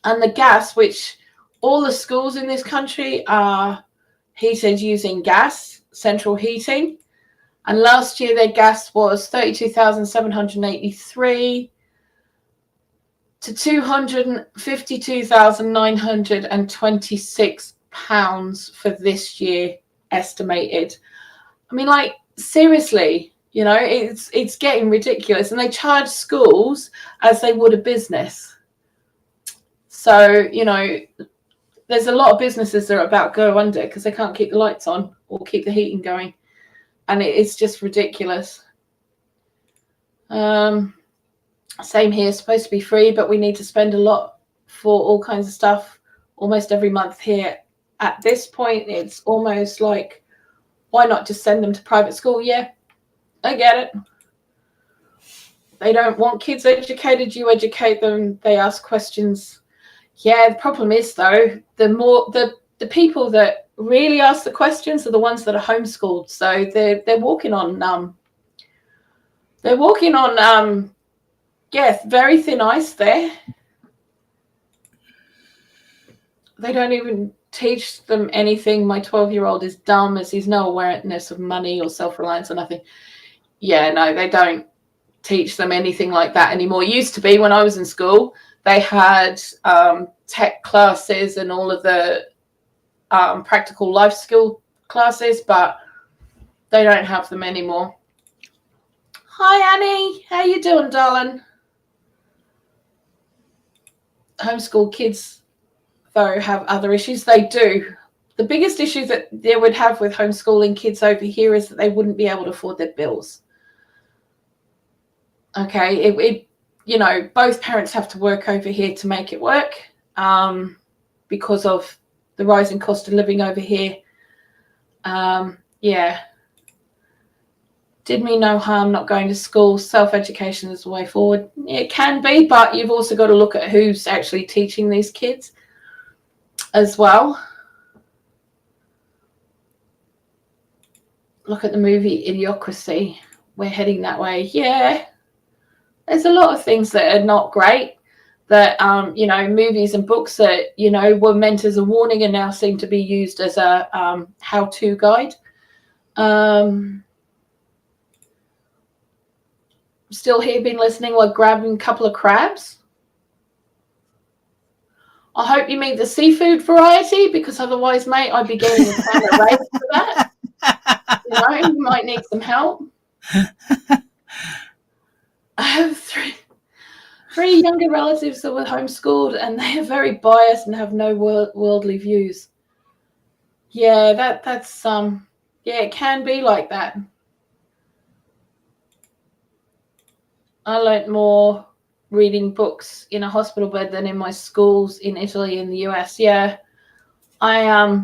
the gas, which all the schools in this country are heated using gas, central heating. And last year their gas was £32,783 to £252,926 for this year estimated. I mean, like, seriously, you know, it's getting ridiculous. And they charge schools as they would a business. So, you know, there's a lot of businesses that are about to go under because they can't keep the lights on or keep the heating going. And it's just ridiculous. Same here, it's supposed to be free, but we need to spend a lot for all kinds of stuff almost every month here. At this point, it's almost like, why not just send them to private school? Yeah, I get it. They don't want kids educated, you educate them, they ask questions. Yeah, the problem is, though, the people that really ask the questions are the ones that are homeschooled. So they're walking on very thin ice there. They don't even teach them anything. My 12-year-old is dumb as he's no awareness of money or self-reliance or nothing. Yeah, no, they don't teach them anything like that anymore. It used to be when I was in school, they had tech classes and all of the practical life skill classes, but they don't have them anymore. Hi, Annie. How you doing, darling? Homeschool kids, though, have other issues. They do. The biggest issue that they would have with homeschooling kids over here is that they wouldn't be able to afford their bills. Okay, you know, both parents have to work over here to make it work because of the rising cost of living over here. Yeah. Did me no harm not going to school. Self-education is the way forward. It can be, but you've also got to look at who's actually teaching these kids as well. Look at the movie Idiocracy. We're heading that way. Yeah. There's a lot of things that are not great that, you know, movies and books that, you know, were meant as a warning and now seem to be used as a how-to guide. Still here, been listening while grabbing a couple of crabs. I hope you mean the seafood variety, because otherwise, mate, I'd be getting a can of race for that. You know, you might need some help. I have three younger relatives that were homeschooled, and they are very biased and have no worldly views. Yeah, that's yeah, it can be like that. I learnt more reading books in a hospital bed than in my schools in Italy and the US. Yeah, I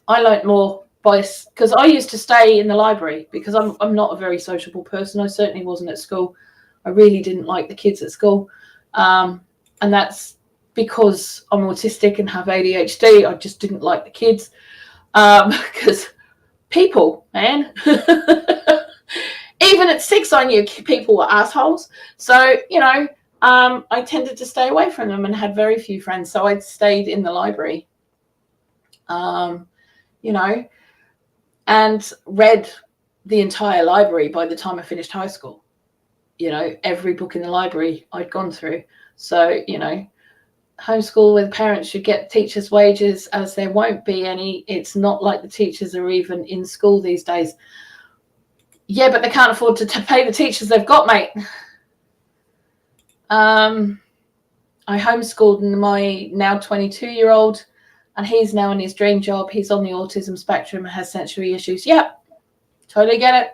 learnt more because I used to stay in the library because I'm not a very sociable person. I certainly wasn't at school. I really didn't like the kids at school, and that's because I'm autistic and have ADHD. I just didn't like the kids because people, man. Even at 6, I knew people were assholes. So, you know, I tended to stay away from them and had very few friends. So I stayed in the library, you know, and read the entire library by the time I finished high school. you know, every book in the library I'd gone through. So, you know, homeschool where the parents should get teachers' wages, as there won't be any. It's not like the teachers are even in school these days. Yeah, but they can't afford to pay the teachers they've got, mate. I homeschooled my now 22-year-old, and he's now in his dream job. He's on the autism spectrum and has sensory issues. Yep, totally get it.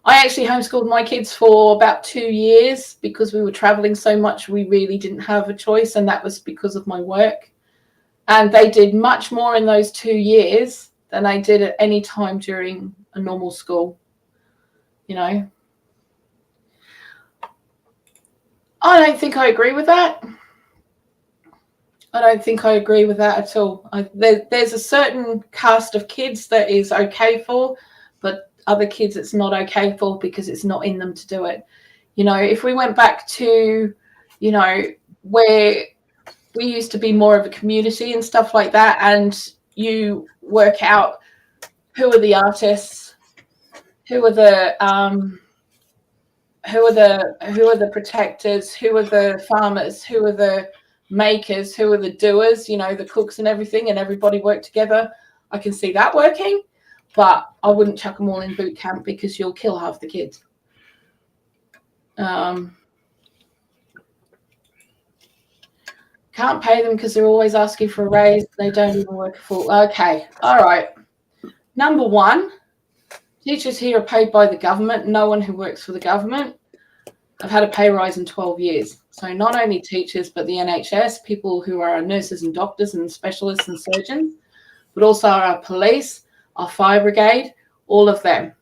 I actually homeschooled my kids for about 2 years because we were traveling so much. We really didn't have a choice, and that was because of my work. And they did much more in those 2 years than they did at any time during a normal school, you know. I don't think I agree with that. I don't think I agree with that at all. There's a certain cast of kids that is okay for, but other kids it's not okay for because it's not in them to do it. You know, if we went back to, you know, where we used to be more of a community and stuff like that, and you work out who are the artists, who are the protectors, who are the farmers, who are the makers, who are the doers, you know, the cooks and everything, and everybody work together. I can see that working, but I wouldn't chuck them all in boot camp because you'll kill half the kids. Can't pay them because they're always asking for a raise. They don't even work a full. Okay, all right. Number one, teachers here are paid by the government. No one who works for the government. I've had a pay rise in 12 years. So not only teachers, but the NHS, people who are nurses and doctors and specialists and surgeons, but also our police, our fire brigade, all of them.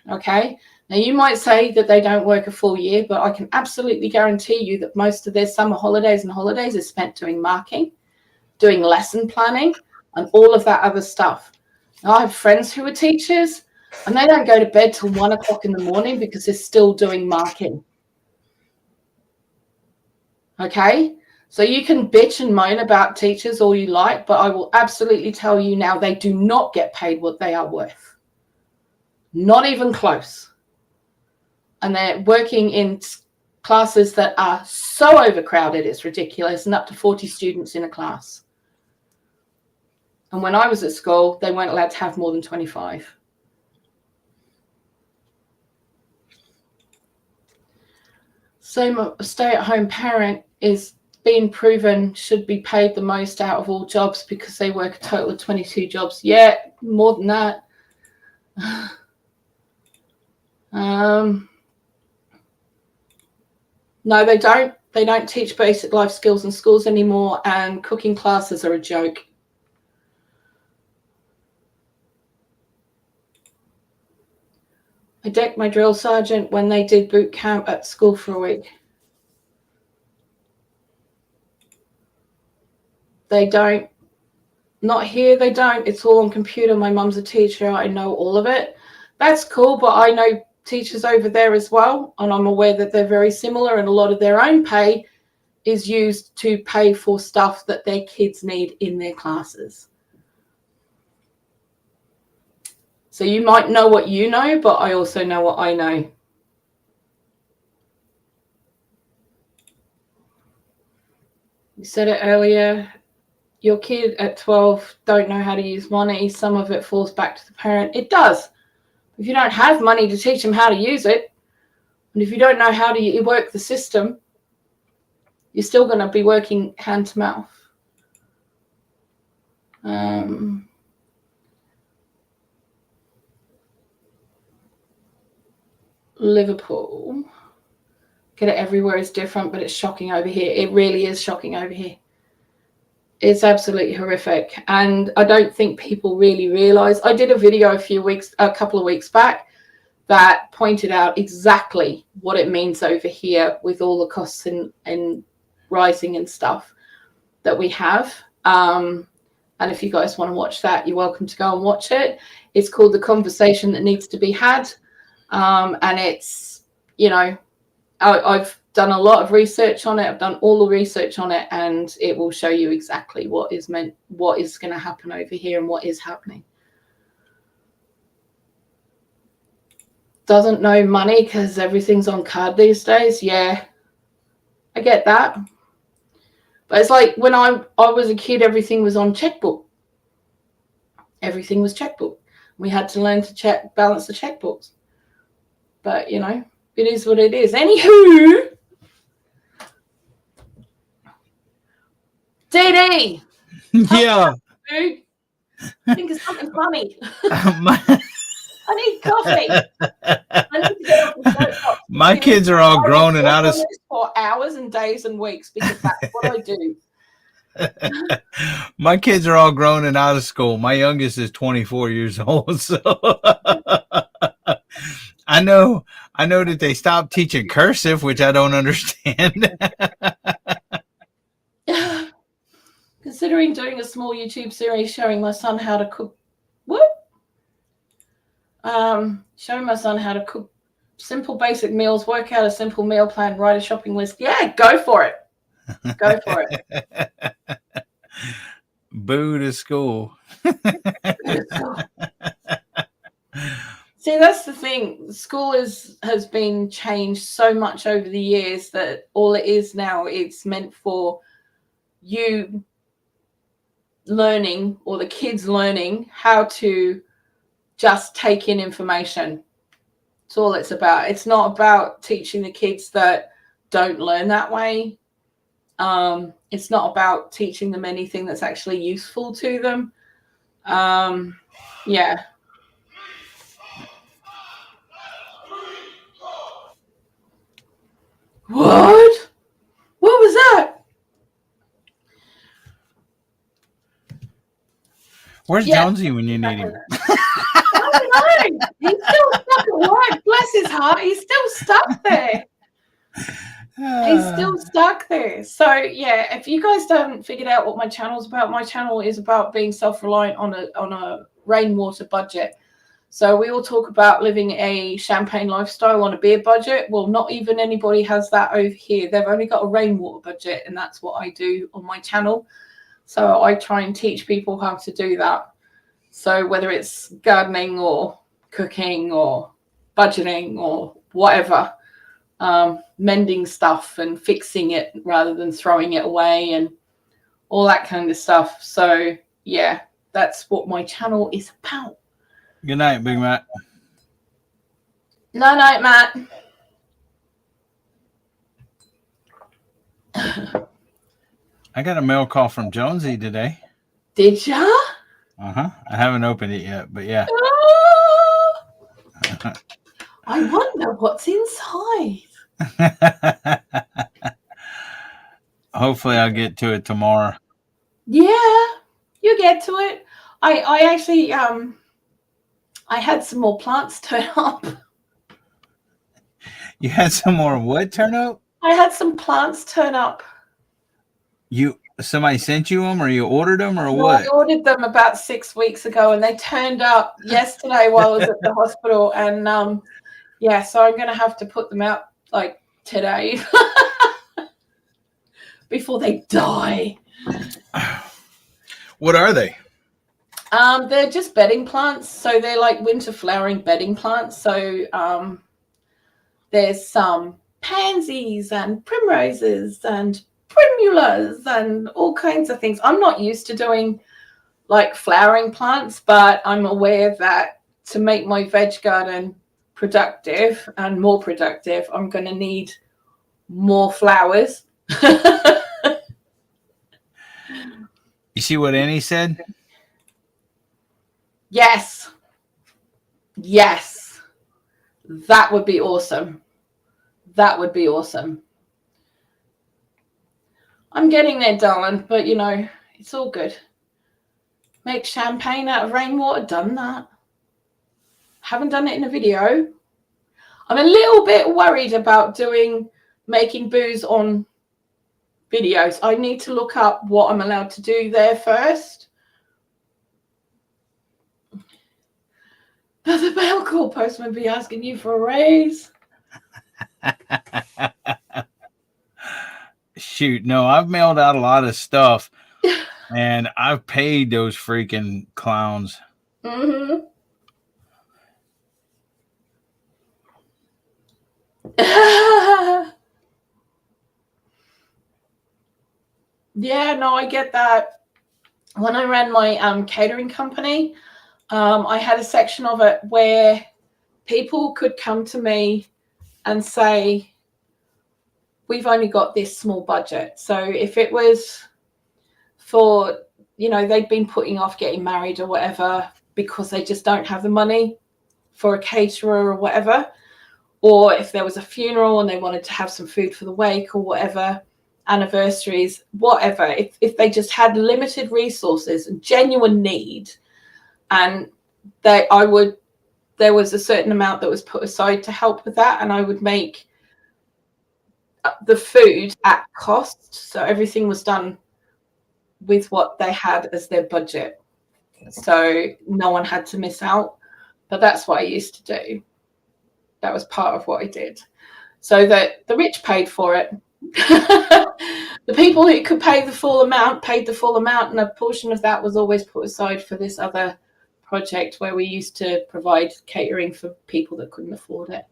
Okay. Now you might say that they don't work a full year, but I can absolutely guarantee you that most of their summer holidays is spent doing marking, doing lesson planning, and all of that other stuff. Now, I have friends who are teachers, and they don't go to bed till 1 o'clock in the morning because they're still doing marking. Okay, so you can bitch and moan about teachers all you like, but I will absolutely tell you now they do not get paid what they are worth. Not even close. And they're working in classes that are so overcrowded, it's ridiculous, and up to 40 students in a class. And when I was at school, they weren't allowed to have more than 25. Same stay-at-home parent is being proven should be paid the most out of all jobs because they work a total of 22 jobs. Yeah, more than that. No, they don't. They don't teach basic life skills in schools anymore, and cooking classes are a joke. I decked my drill sergeant when they did boot camp at school for a week. They don't. Not here, they don't. It's all on computer. My mum's a teacher. I know all of it. That's cool, but I know teachers over there as well, and I'm aware that they're very similar, and a lot of their own pay is used to pay for stuff that their kids need in their classes. So you might know what you know, but I also know what I know. You said it earlier, your kid at 12 don't know how to use money. Some of it falls back to the parent. It does. If you don't have money to teach them how to use it, and if you don't know how to work the system, you're still going to be working hand to mouth. Liverpool. Get it everywhere is different, but it's shocking over here. It really is shocking over here. It's absolutely horrific. And I don't think people really realize. I did a video a couple of weeks back that pointed out exactly what it means over here with all the costs and rising and stuff that we have. And if you guys want to watch that, you're welcome to go and watch it. It's called The Conversation That Needs to Be Had. And it's, you know, I've done a lot of research on it. I've done all the research on it, and it will show you exactly what is going to happen over here and what is happening. doesn't know money because everything's on card these days. Yeah, I get that. But it's like when I was a kid, everything was on checkbook. Everything was checkbook. We had to learn to balance the checkbooks. But, you know, it is what it is. Anywho, DD. Yeah. Dude, think of something funny. I need coffee. I need to get off the soapbox. My kids are all grown and out of for hours and days and weeks because that's what I do. My kids are all grown and out of school. My youngest is 24 years old, so I know that they stopped teaching cursive, which I don't understand. Considering doing a small YouTube series showing my son how to cook. What? Showing my son how to cook simple basic meals, work out a simple meal plan, write a shopping list. Yeah, go for it. Go for it. Boo to school. See, that's the thing. School has been changed so much over the years that all it is now, it's meant for you learning, or the kids learning how to just take in information. That's all it's about. It's not about teaching the kids that don't learn that way. It's not about teaching them anything that's actually useful to them. Yeah. What? What was that? Where's Jonesy when you need him? I don't know. He's still stuck at work. Bless his heart. He's still stuck there. He's still stuck there. So yeah, if you guys haven't figured out what my channel's about being self-reliant on a rainwater budget. So we all talk about living a champagne lifestyle on a beer budget. Well, not even anybody has that over here. They've only got a rainwater budget, and that's what I do on my channel. So I try and teach people how to do that. So whether it's gardening or cooking or budgeting or whatever, mending stuff and fixing it rather than throwing it away and all that kind of stuff. So yeah, that's what my channel is about. Good night, Big Matt. No night, Matt. I got a mail call from Jonesy today. Did ya? I haven't opened it yet, but yeah. I wonder what's inside. Hopefully I'll get to it tomorrow. Yeah, you get to it. I actually I had some more plants turn up. You had some more wood turn up? I had some plants turn up. Somebody sent you them, or you ordered them, or No, what? I ordered them about 6 weeks ago, and they turned up yesterday while I was at the hospital. And yeah, so I'm going to have to put them out like today before they die. What are they? They're just bedding plants, so they're like winter flowering bedding plants. So there's some pansies and primroses and primulas and all kinds of things. I'm not used to doing like flowering plants, but I'm aware that to make my veg garden productive and more productive, I'm going to need more flowers. You see what Annie said? Yes. Yes. That would be awesome. That would be awesome. I'm getting there, darling, but you know, it's all good. Make champagne out of rainwater, done that. Haven't done it in a video. I'm a little bit worried about making booze on videos. I need to look up what I'm allowed to do there first. But the mail call postman be asking you for a raise. Shoot, no, I've mailed out a lot of stuff, and I've paid those freaking clowns. Mm-hmm. Yeah, no, I get that. When I ran my catering company, I had a section of it where people could come to me and say, we've only got this small budget. So if it was for, they'd been putting off getting married or whatever because they just don't have the money for a caterer or whatever, or if there was a funeral and they wanted to have some food for the wake or whatever, anniversaries, whatever, if they just had limited resources and genuine need, and there was a certain amount that was put aside to help with that, and I would make the food at cost, so everything was done with what they had as their budget, so no one had to miss out. But that's what I used to do. That was part of what I did, so that the rich paid for it. The people who could pay the full amount paid the full amount, and a portion of that was always put aside for this other project where we used to provide catering for people that couldn't afford it.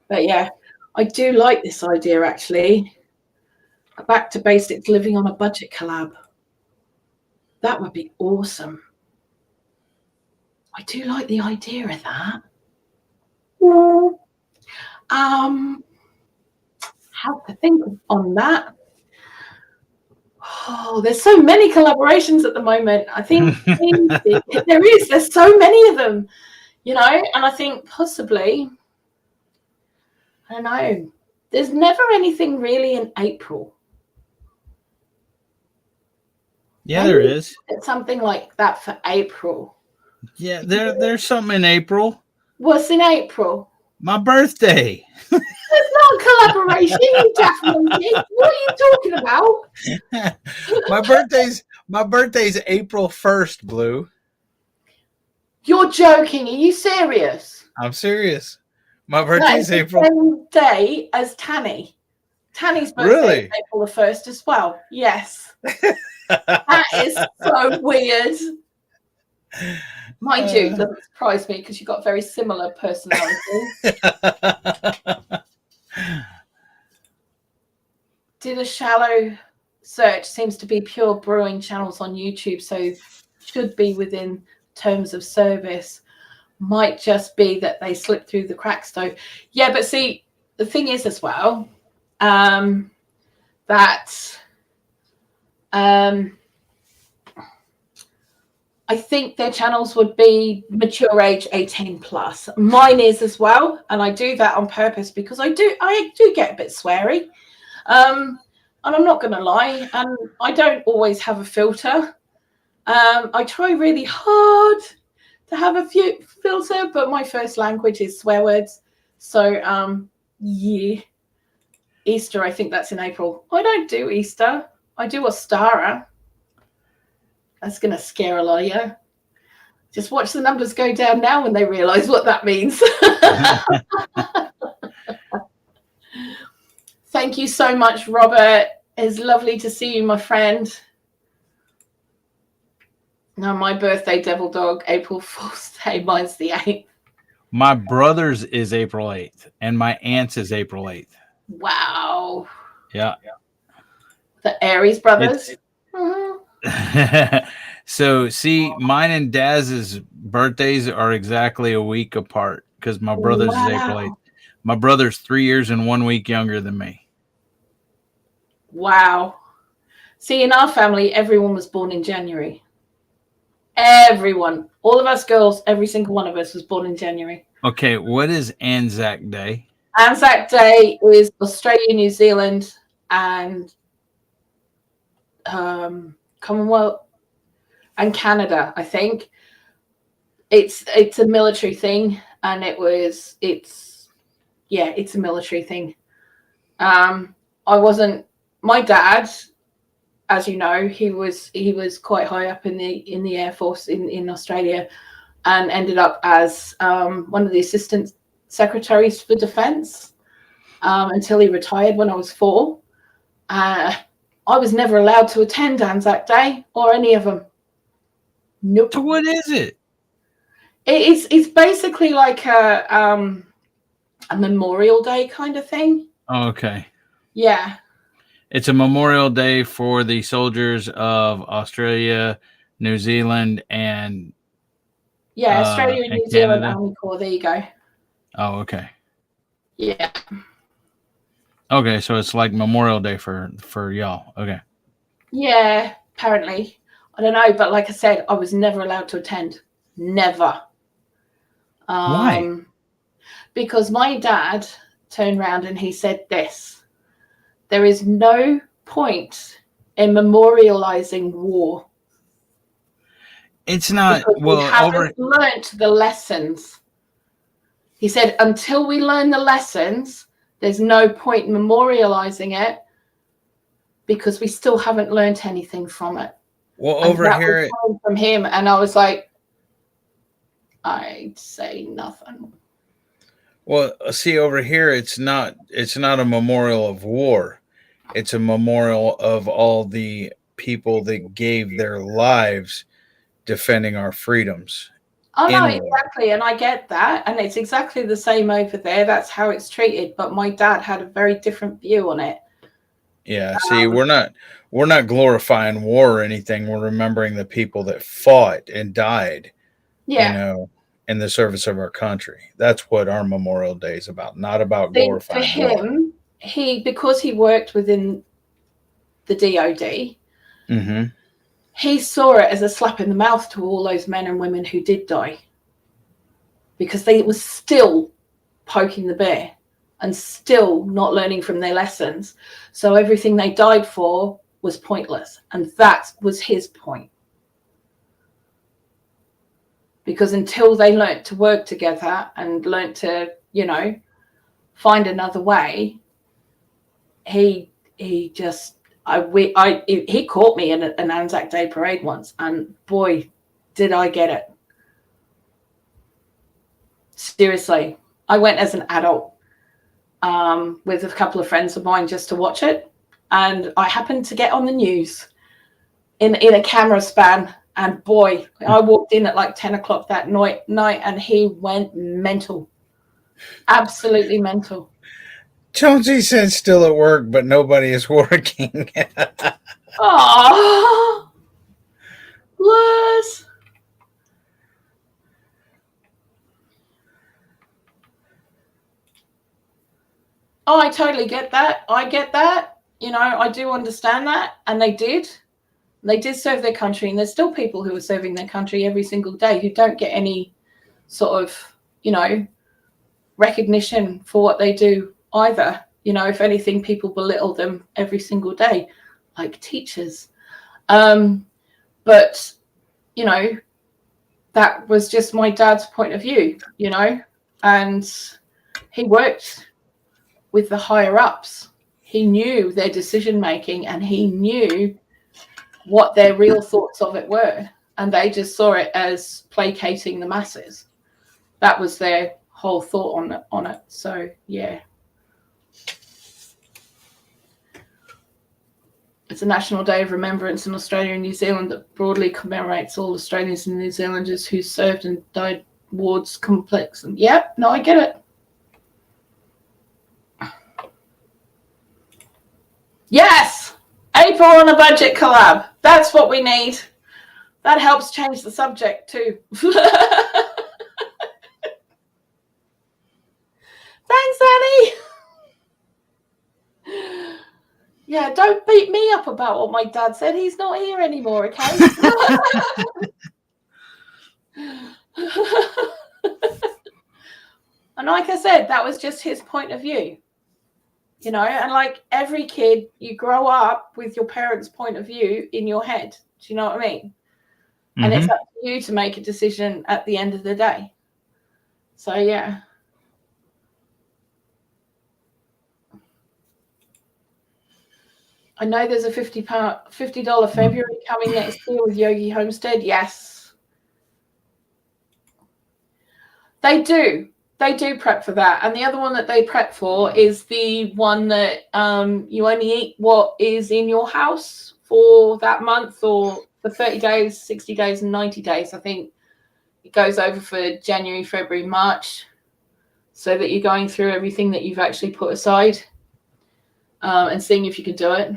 But yeah, I do like this idea, actually. Back to basics, living on a budget collab. That would be awesome. I do like the idea of that. How to think on that? Oh, there's so many collaborations at the moment. I think there's so many of them, and I think possibly, I don't know, there's never anything really in April. Yeah, there is. It's something like that for April. Yeah, there's something in April. What's in April? My birthday. It's not a collaboration, you daft monkey. What are you talking about? My birthday's April 1st, Blue. You're joking. Are you serious? I'm serious. My birthday's April. The same day as Tanny. Tanny's birthday is April the 1st as well. Yes. That is so weird. Mind you, doesn't surprise me because you've got very similar personalities. Did a shallow search, seems to be pure brewing channels on YouTube, so should be within terms of service. Might just be that they slipped through the cracks though. Yeah, but see, the thing is as well, that I think their channels would be mature age 18 plus. Mine is as well, and I do that on purpose because I do get a bit sweary. And I'm not going to lie, and I don't always have a filter. I try really hard to have a few filter, but my first language is swear words. So yeah, Easter, I think that's in April. I don't do Easter. I do Ostara. That's going to scare a lot of you. Just watch the numbers go down now when they realise what that means. Thank you so much, Robert. It's lovely to see you, my friend. No, my birthday, Devil Dog, April Fool's Day. Mine's the 8th. My brother's is April 8th, and my aunt's is April 8th. Wow. Yeah. The Aries brothers. So, see, mine and Daz's birthdays are exactly a week apart because my brother's is April 8th. My brother's 3 years and 1 week younger than me. Wow. See, in our family, everyone was born in January. Everyone. All of us girls, every single one of us was born in January. Okay, what is Anzac Day? Anzac Day is Australia, New Zealand, and Commonwealth and Canada, I think. It's a military thing, and it's a military thing. My dad, as you know, he was quite high up in the Air Force in Australia, and ended up as one of the assistant secretaries for defense until he retired when I was 4. I was never allowed to attend Anzac Day or any of them. Nope. So what is it? It's basically like a Memorial Day kind of thing. Oh, okay. Yeah. It's a Memorial Day for the soldiers of Australia, New Zealand, and Australia and and New Zealand Canada. Army Corps. There you go. Oh, okay. Yeah. Okay, so it's like Memorial Day for y'all. Okay. Yeah, apparently. I don't know, but like I said, I was never allowed to attend. Never. Why? Because my dad turned around and he said this: there is no point in memorializing war. It's not because we haven't learnt the lessons. He said, until we learn the lessons, there's no point in memorializing it because we still haven't learnt anything from it. Well, And over that here, was coming from him, and I was like, I'd say nothing. well, see, over here, it's not a memorial of war. It's a memorial of all the people that gave their lives defending our freedoms. Oh, no, in war. exactly. And I get that. And it's exactly the same over there. That's how it's treated. But my dad had a very different view on it. Yeah, see, we're not glorifying war or anything. We're remembering the people that fought and died, Yeah. in the service of our country. That's what our Memorial Day is about, not about For glorifying war. him, because he worked within the DOD, Mm-hmm. he saw it as a slap in the mouth to all those men and women who did die, because they were still poking the bear and still not learning from their lessons. So everything they died for was pointless. And that was his point. Because until they learnt to work together and learnt to, find another way, he caught me in an Anzac Day parade once, and boy, did I get it. Seriously, I went as an adult with a couple of friends of mine just to watch it, and I happened to get on the news in a camera span, and boy, I walked in at like 10 o'clock that night, and he went mental. Absolutely mental. Jonesy said still at work, but nobody is working. Oh, Liz. Oh, I totally get that. I get that. I do understand that. And they did. They did serve their country. And there's still people who are serving their country every single day who don't get any sort of, recognition for what they do either. If anything, people belittle them every single day, like teachers. But, that was just my dad's point of view, and he worked with the higher ups. He knew their decision making, and he knew what their real thoughts of it were. And they just saw it as placating the masses. That was their whole thought on it. So, yeah. It's a National Day of Remembrance in Australia and New Zealand that broadly commemorates all Australians and New Zealanders who served and died wards complex. And I get it. Yes! April on a budget collab. That's what we need. That helps change the subject too. Thanks, Annie. Yeah, don't beat me up about what my dad said. He's not here anymore, okay? And like I said, that was just his point of view. And like every kid, you grow up with your parents' point of view in your head. Do you know what I mean? Mm-hmm. And it's up to you to make a decision at the end of the day. So, yeah. I know there's a $50 February coming next year with Yogi Homestead. Yes. They do. They do prep for that. And the other one that they prep for is the one that you only eat what is in your house for that month, or for 30 days, 60 days, and 90 days. I think it goes over for January, February, March, so that you're going through everything that you've actually put aside. and seeing if you can do it.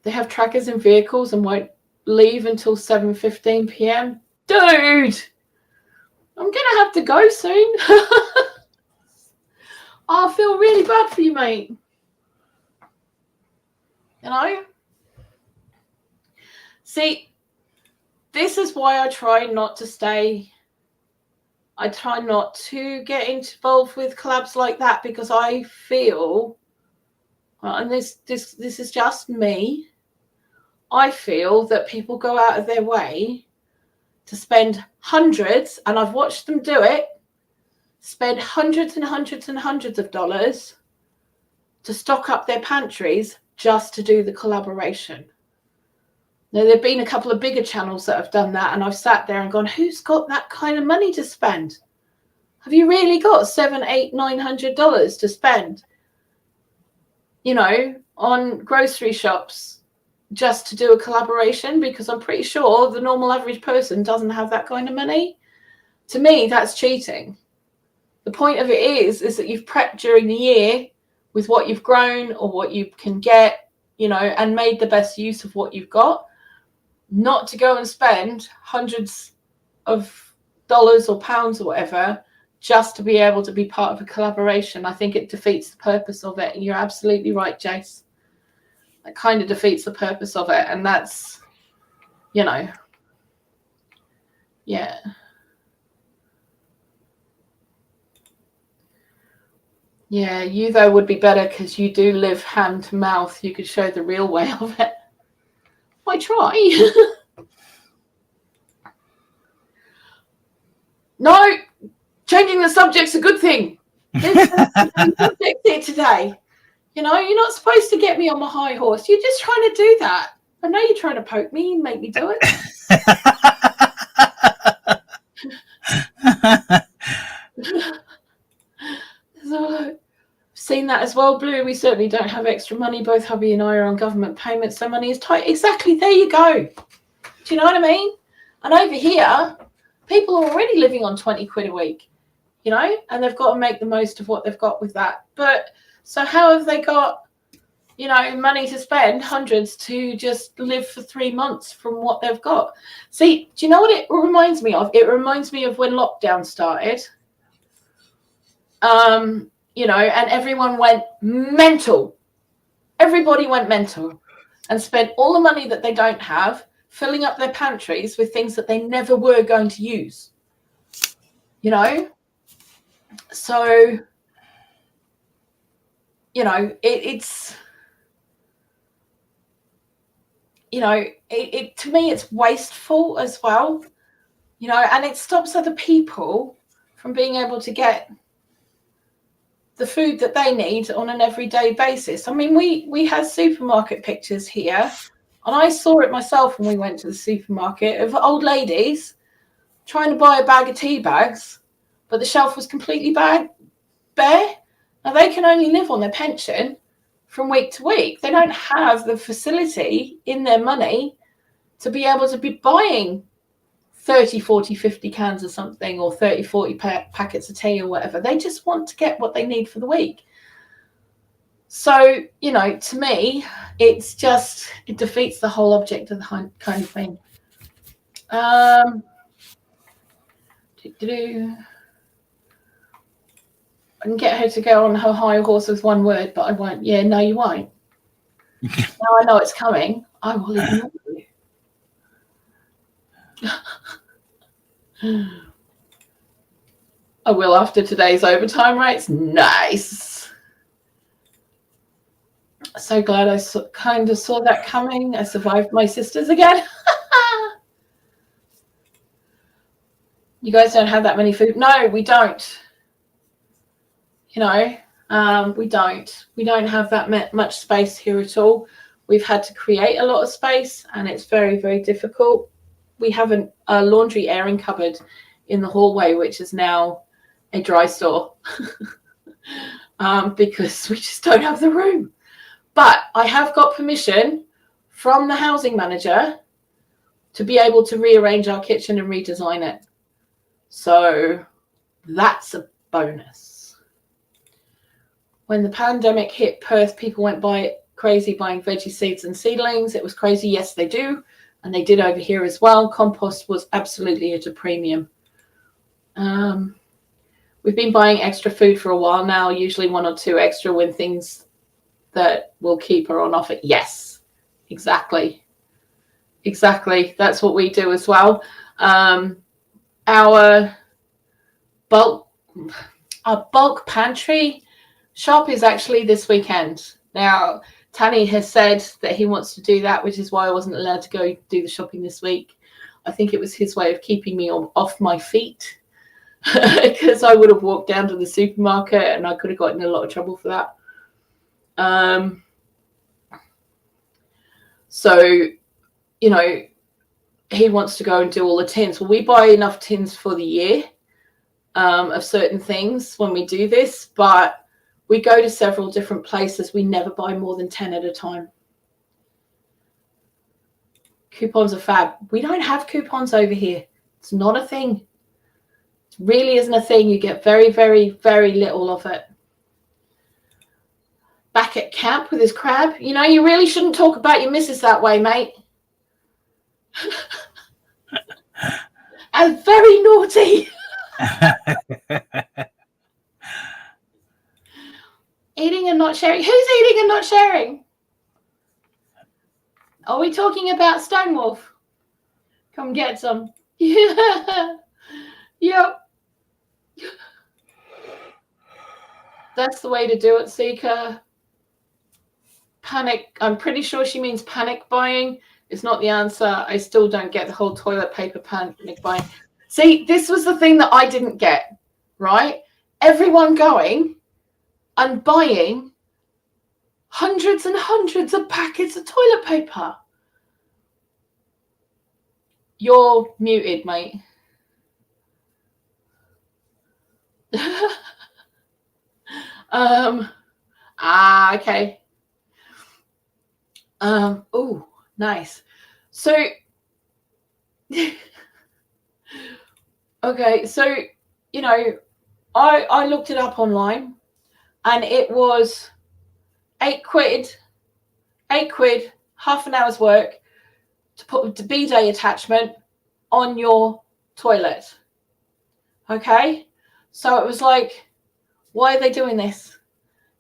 They have trackers in vehicles and won't leave until 7:15 p.m. Dude, I'm gonna have to go soon. I feel really bad for you, mate. You know? See, this is why I try not to I try not to get involved with collabs like that, because I feel, and this is just me, I feel that people go out of their way to spend hundreds, and I've watched them do it, spend hundreds and hundreds and hundreds of dollars to stock up their pantries just to do the collaboration. Now, there have been a couple of bigger channels that have done that, and I've sat there and gone, who's got that kind of money to spend? Have you really got $700, $800, $900 to spend, you know, on grocery shops just to do a collaboration? Because I'm pretty sure the normal average person doesn't have that kind of money. To me, that's cheating. The point of it is that you've prepped during the year with what you've grown or what you can get, you know, and made the best use of what you've got. Not to go and spend hundreds of dollars or pounds or whatever just to be able to be part of a collaboration. I think it defeats the purpose of it. And you're absolutely right, Jace. That kind of defeats the purpose of it. And that's, you know, yeah. Yeah, you though would be better because you do live hand to mouth. You could show the real way of it. I try. No, changing the subject's a good thing. There's subject here today. You know, you're not supposed to get me on my high horse. You're just trying to do that. I know you're trying to poke me and make me do it. So, seen that as well, Blue. We certainly don't have extra money. Both hubby and I are on government payments, so money is tight. Exactly. There you go. Do you know what I mean? And over here, people are already living on 20 quid a week, you know, and they've got to make the most of what they've got with that. But so how have they got, you know, money to spend, hundreds, to just live for 3 months from what they've got? See, do you know what it reminds me of? It reminds me of when lockdown started. You know, and everyone went mental. Everybody went mental and spent all the money that they don't have, filling up their pantries with things that they never were going to use. You know? So, you know, it's, you know, it to me, it's wasteful as well, you know, and it stops other people from being able to get the food that they need on an everyday basis. I mean, we had supermarket pictures here, and I saw it myself when we went to the supermarket, of old ladies trying to buy a bag of tea bags, but the shelf was completely bare. Now, they can only live on their pension from week to week. They don't have the facility in their money to be able to be buying 30, 40, 50 cans of something, or 30, 40 packets of tea or whatever. They just want to get what they need for the week. So, you know, to me, it's just, it defeats the whole object of the kind of thing. I can get her to go on her high horse with one word, but I won't. Yeah, no, you won't. Now I know it's coming. I will ignore you. I will after today's overtime rates. Nice. So glad I kind of saw that coming. I survived my sisters again. You guys don't have that many food? No, we don't. You know, we don't. We don't have that much space here at all. We've had to create a lot of space, and it's very, very difficult. We have a laundry airing cupboard in the hallway, which is now a dry store because we just don't have the room. But I have got permission from the housing manager to be able to rearrange our kitchen and redesign it. So that's a bonus. When the pandemic hit Perth, people went crazy buying veggie seeds and seedlings. It was crazy. Yes, they do. And they did over here as well. Compost was absolutely at a premium. We've been buying extra food for a while now, usually 1 or 2 extra when things that will keep are on offer. Yes, exactly. That's what we do as well. Our bulk pantry shop is actually this weekend. Now, Tanny has said that he wants to do that, which is why I wasn't allowed to go do the shopping this week. I think it was his way of keeping me off my feet, because I would have walked down to the supermarket and I could have gotten in a lot of trouble for that. So, you know, he wants to go and do all the tins. Well, we buy enough tins for the year of certain things when we do this, but we go to several different places. We never buy more than 10 at a time. Coupons are fab. We don't have coupons over here. It's not a thing. It really isn't a thing. You get very, very, very little of it. Back at camp with his crab. You know, you really shouldn't talk about your missus that way, mate. And very naughty. Eating and not sharing. Who's eating and not sharing? Are we talking about Stonewolf? Come get some. Yeah. Yep. That's the way to do it, Seeker. Panic. I'm pretty sure she means panic buying. It's not the answer. I still don't get the whole toilet paper panic buying. See, this was the thing that I didn't get, right? Everyone going and buying hundreds and hundreds of packets of toilet paper. You're muted, mate. Okay. Oh, nice. So, okay, so, you know, I looked it up online and it was £8, half an hour's work to put the bidet attachment on your toilet. Okay, so it was like, why are they doing this?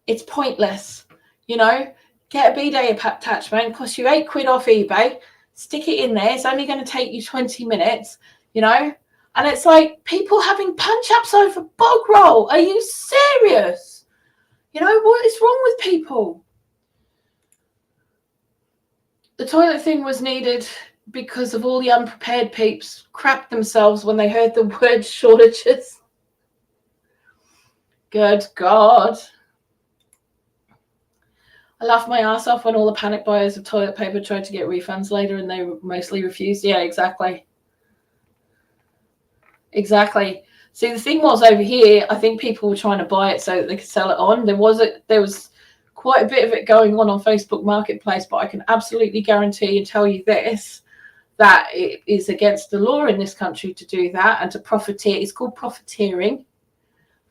It's pointless, you know. Get a bidet attachment, costs you £8 off eBay, stick it in there. It's only going to take you 20 minutes, you know. And it's like people having punch-ups over bog roll. Are you serious? You know, what is wrong with people? The toilet thing was needed because of all the unprepared peeps crapped themselves when they heard the word shortages. Good God. I laughed my ass off when all the panic buyers of toilet paper tried to get refunds later and they mostly refused. Yeah, exactly. Exactly. See, the thing was over here, I think people were trying to buy it so that they could sell it on. There was quite a bit of it going on Facebook Marketplace, but I can absolutely guarantee and tell you this, that it is against the law in this country to do that and to profiteer. It's called profiteering.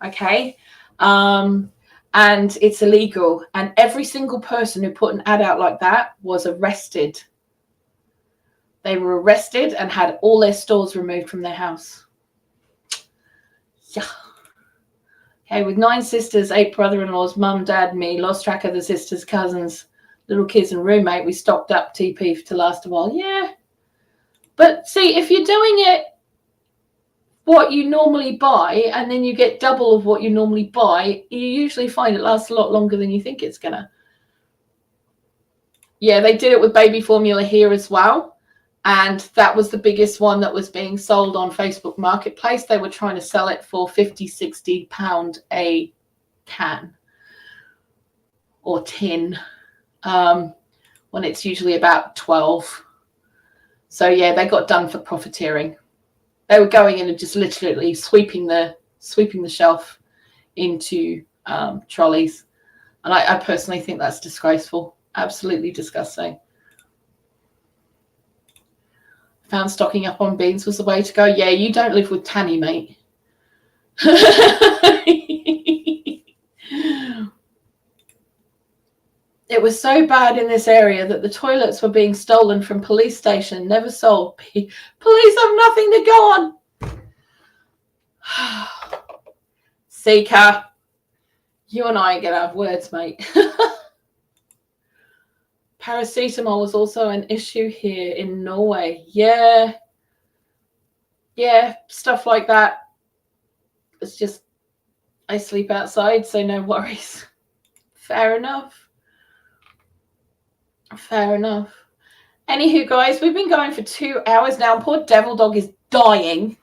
Okay. And it's illegal. And every single person who put an ad out like that was arrested. They were arrested and had all their stores removed from their house. Yeah. Okay, with 9 sisters, 8 brother-in-laws, mum, dad, me, lost track of the sisters, cousins, little kids and roommate, we stocked up TP to last a while. Yeah. But see, if you're doing it what you normally buy and then you get double of what you normally buy, you usually find it lasts a lot longer than you think it's gonna. Yeah, they did it with baby formula here as well, and that was the biggest one that was being sold on Facebook Marketplace. They were trying to sell it for £50-60 a can or tin, when it's usually about 12. So yeah, they got done for profiteering. They were going in and just literally sweeping the shelf into trolleys. And I personally think that's disgraceful. Absolutely disgusting. Found stocking up on beans was the way to go. Yeah, you don't live with Tanny, mate. It was so bad in this area that the toilets were being stolen from police station, never sold. Police have nothing to go on. Seeker, you and I are going to have words, mate. Paracetamol was also an issue here in Norway. Yeah, stuff like that. It's just, I sleep outside, so no worries. Fair enough. Fair enough. Anywho, guys, we've been going for 2 hours now. Poor Devil Dog is dying.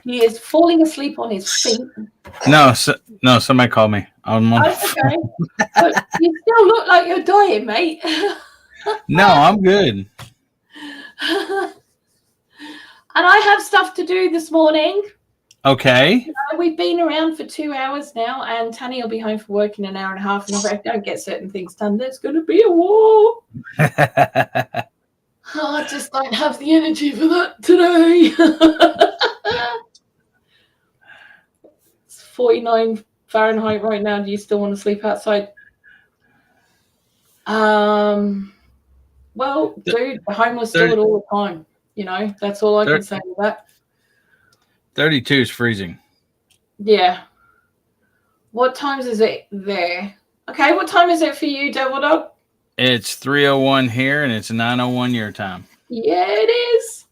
He is falling asleep on his feet. No, somebody called me. That's okay. But you still look like you're dying, mate. No, I'm good. And I have stuff to do this morning. Okay. We've been around for 2 hours now, and Tanny will be home from work in an hour and a half. And if I don't get certain things done, there's going to be a war. I just don't have the energy for that today. It's 49 Fahrenheit right now. Do you still want to sleep outside? Well, dude, the homeless do it all the time. You know, that's all I can say to that. 32 is freezing. Yeah. What times is it there? Okay, what time is it for you, Devil Dog? It's 3:01 here, and it's 9:01 your time. Yeah, it is.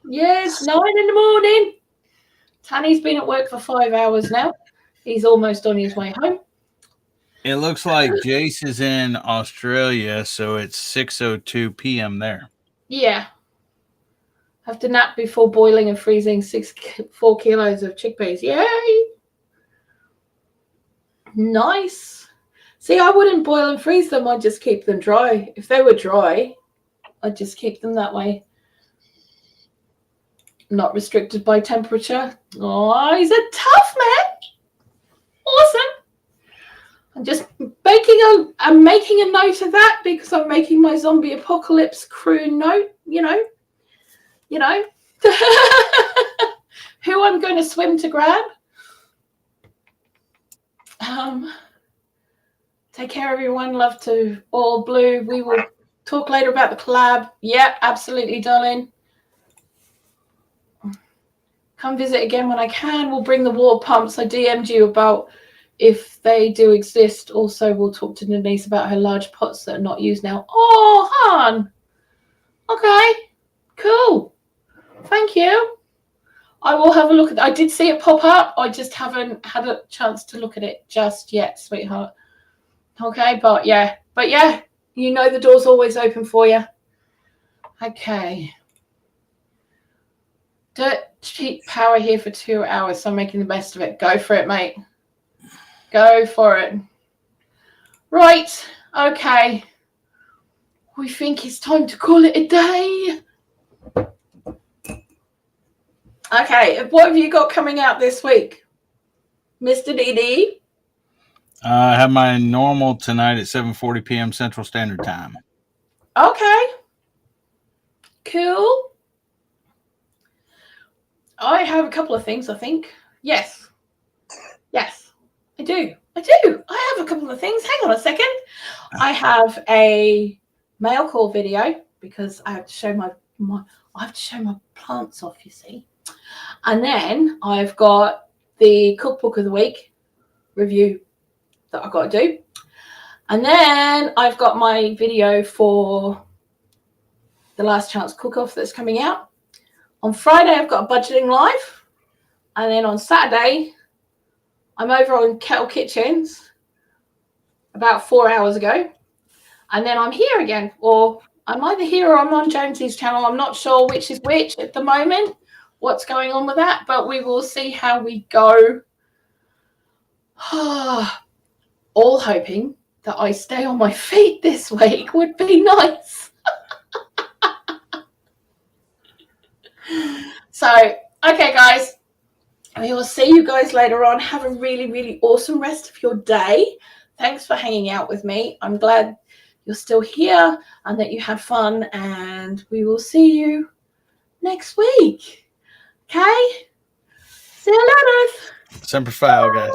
Yeah, it's 9 in the morning. Tanny's been at work for 5 hours now. He's almost on his way home. It looks like Jace is in Australia, so it's 6:02 p.m. there. Yeah. Have to nap before boiling and freezing 4 kilos of chickpeas. Yay! Nice. See, I wouldn't boil and freeze them. I'd just keep them dry. If they were dry, I'd just keep them that way. Not restricted by temperature. Oh, he's a tough man. Awesome. I'm just I'm making a note of that because I'm making my zombie apocalypse crew note, you know, who I'm going to swim to grab. Take care, everyone. Love to all. Blue, we will talk later about the collab. Yeah, absolutely, darling. Come visit again when I can. We'll bring the water pumps. I DM'd you about if they do exist. Also, we'll talk to Denise about her large pots that are not used now. Oh, hon. Okay, cool. Thank you. I will have a look at I did see it pop up. I just haven't had a chance to look at it just yet, sweetheart. Okay, but yeah, you know the door's always open for you. Okay. Dirt cheap power here for 2 hours, so I'm making the best of it. Go for it, mate. Go for it. Right, okay. We think it's time to call it a day. Okay, what have you got coming out this week, Mr. DD? I have my normal tonight at 7:40 p.m. Central Standard Time. Okay. Cool. I have a couple of things, I think. Yes, I do. I have a couple of things. Hang on a second. I have a mail call video because I have to show my plants off, you see. And then I've got the cookbook of the week review that I've got to do. And then I've got my video for the Last Chance Cook-Off that's coming out. On Friday, I've got a budgeting live. And then on Saturday, I'm over on Kettle Kitchens about 4 hours ago. And then I'm here again. Or I'm either here or I'm on Jonesy's channel. I'm not sure which is which at the moment. What's going on with that, but we will see how we go. All hoping that I stay on my feet this week would be nice. So, okay, guys, we will see you guys later on. Have a really, really awesome rest of your day. Thanks for hanging out with me. I'm glad you're still here and that you had fun, and we will see you next week. Okay? See you later. Semper Fi, guys.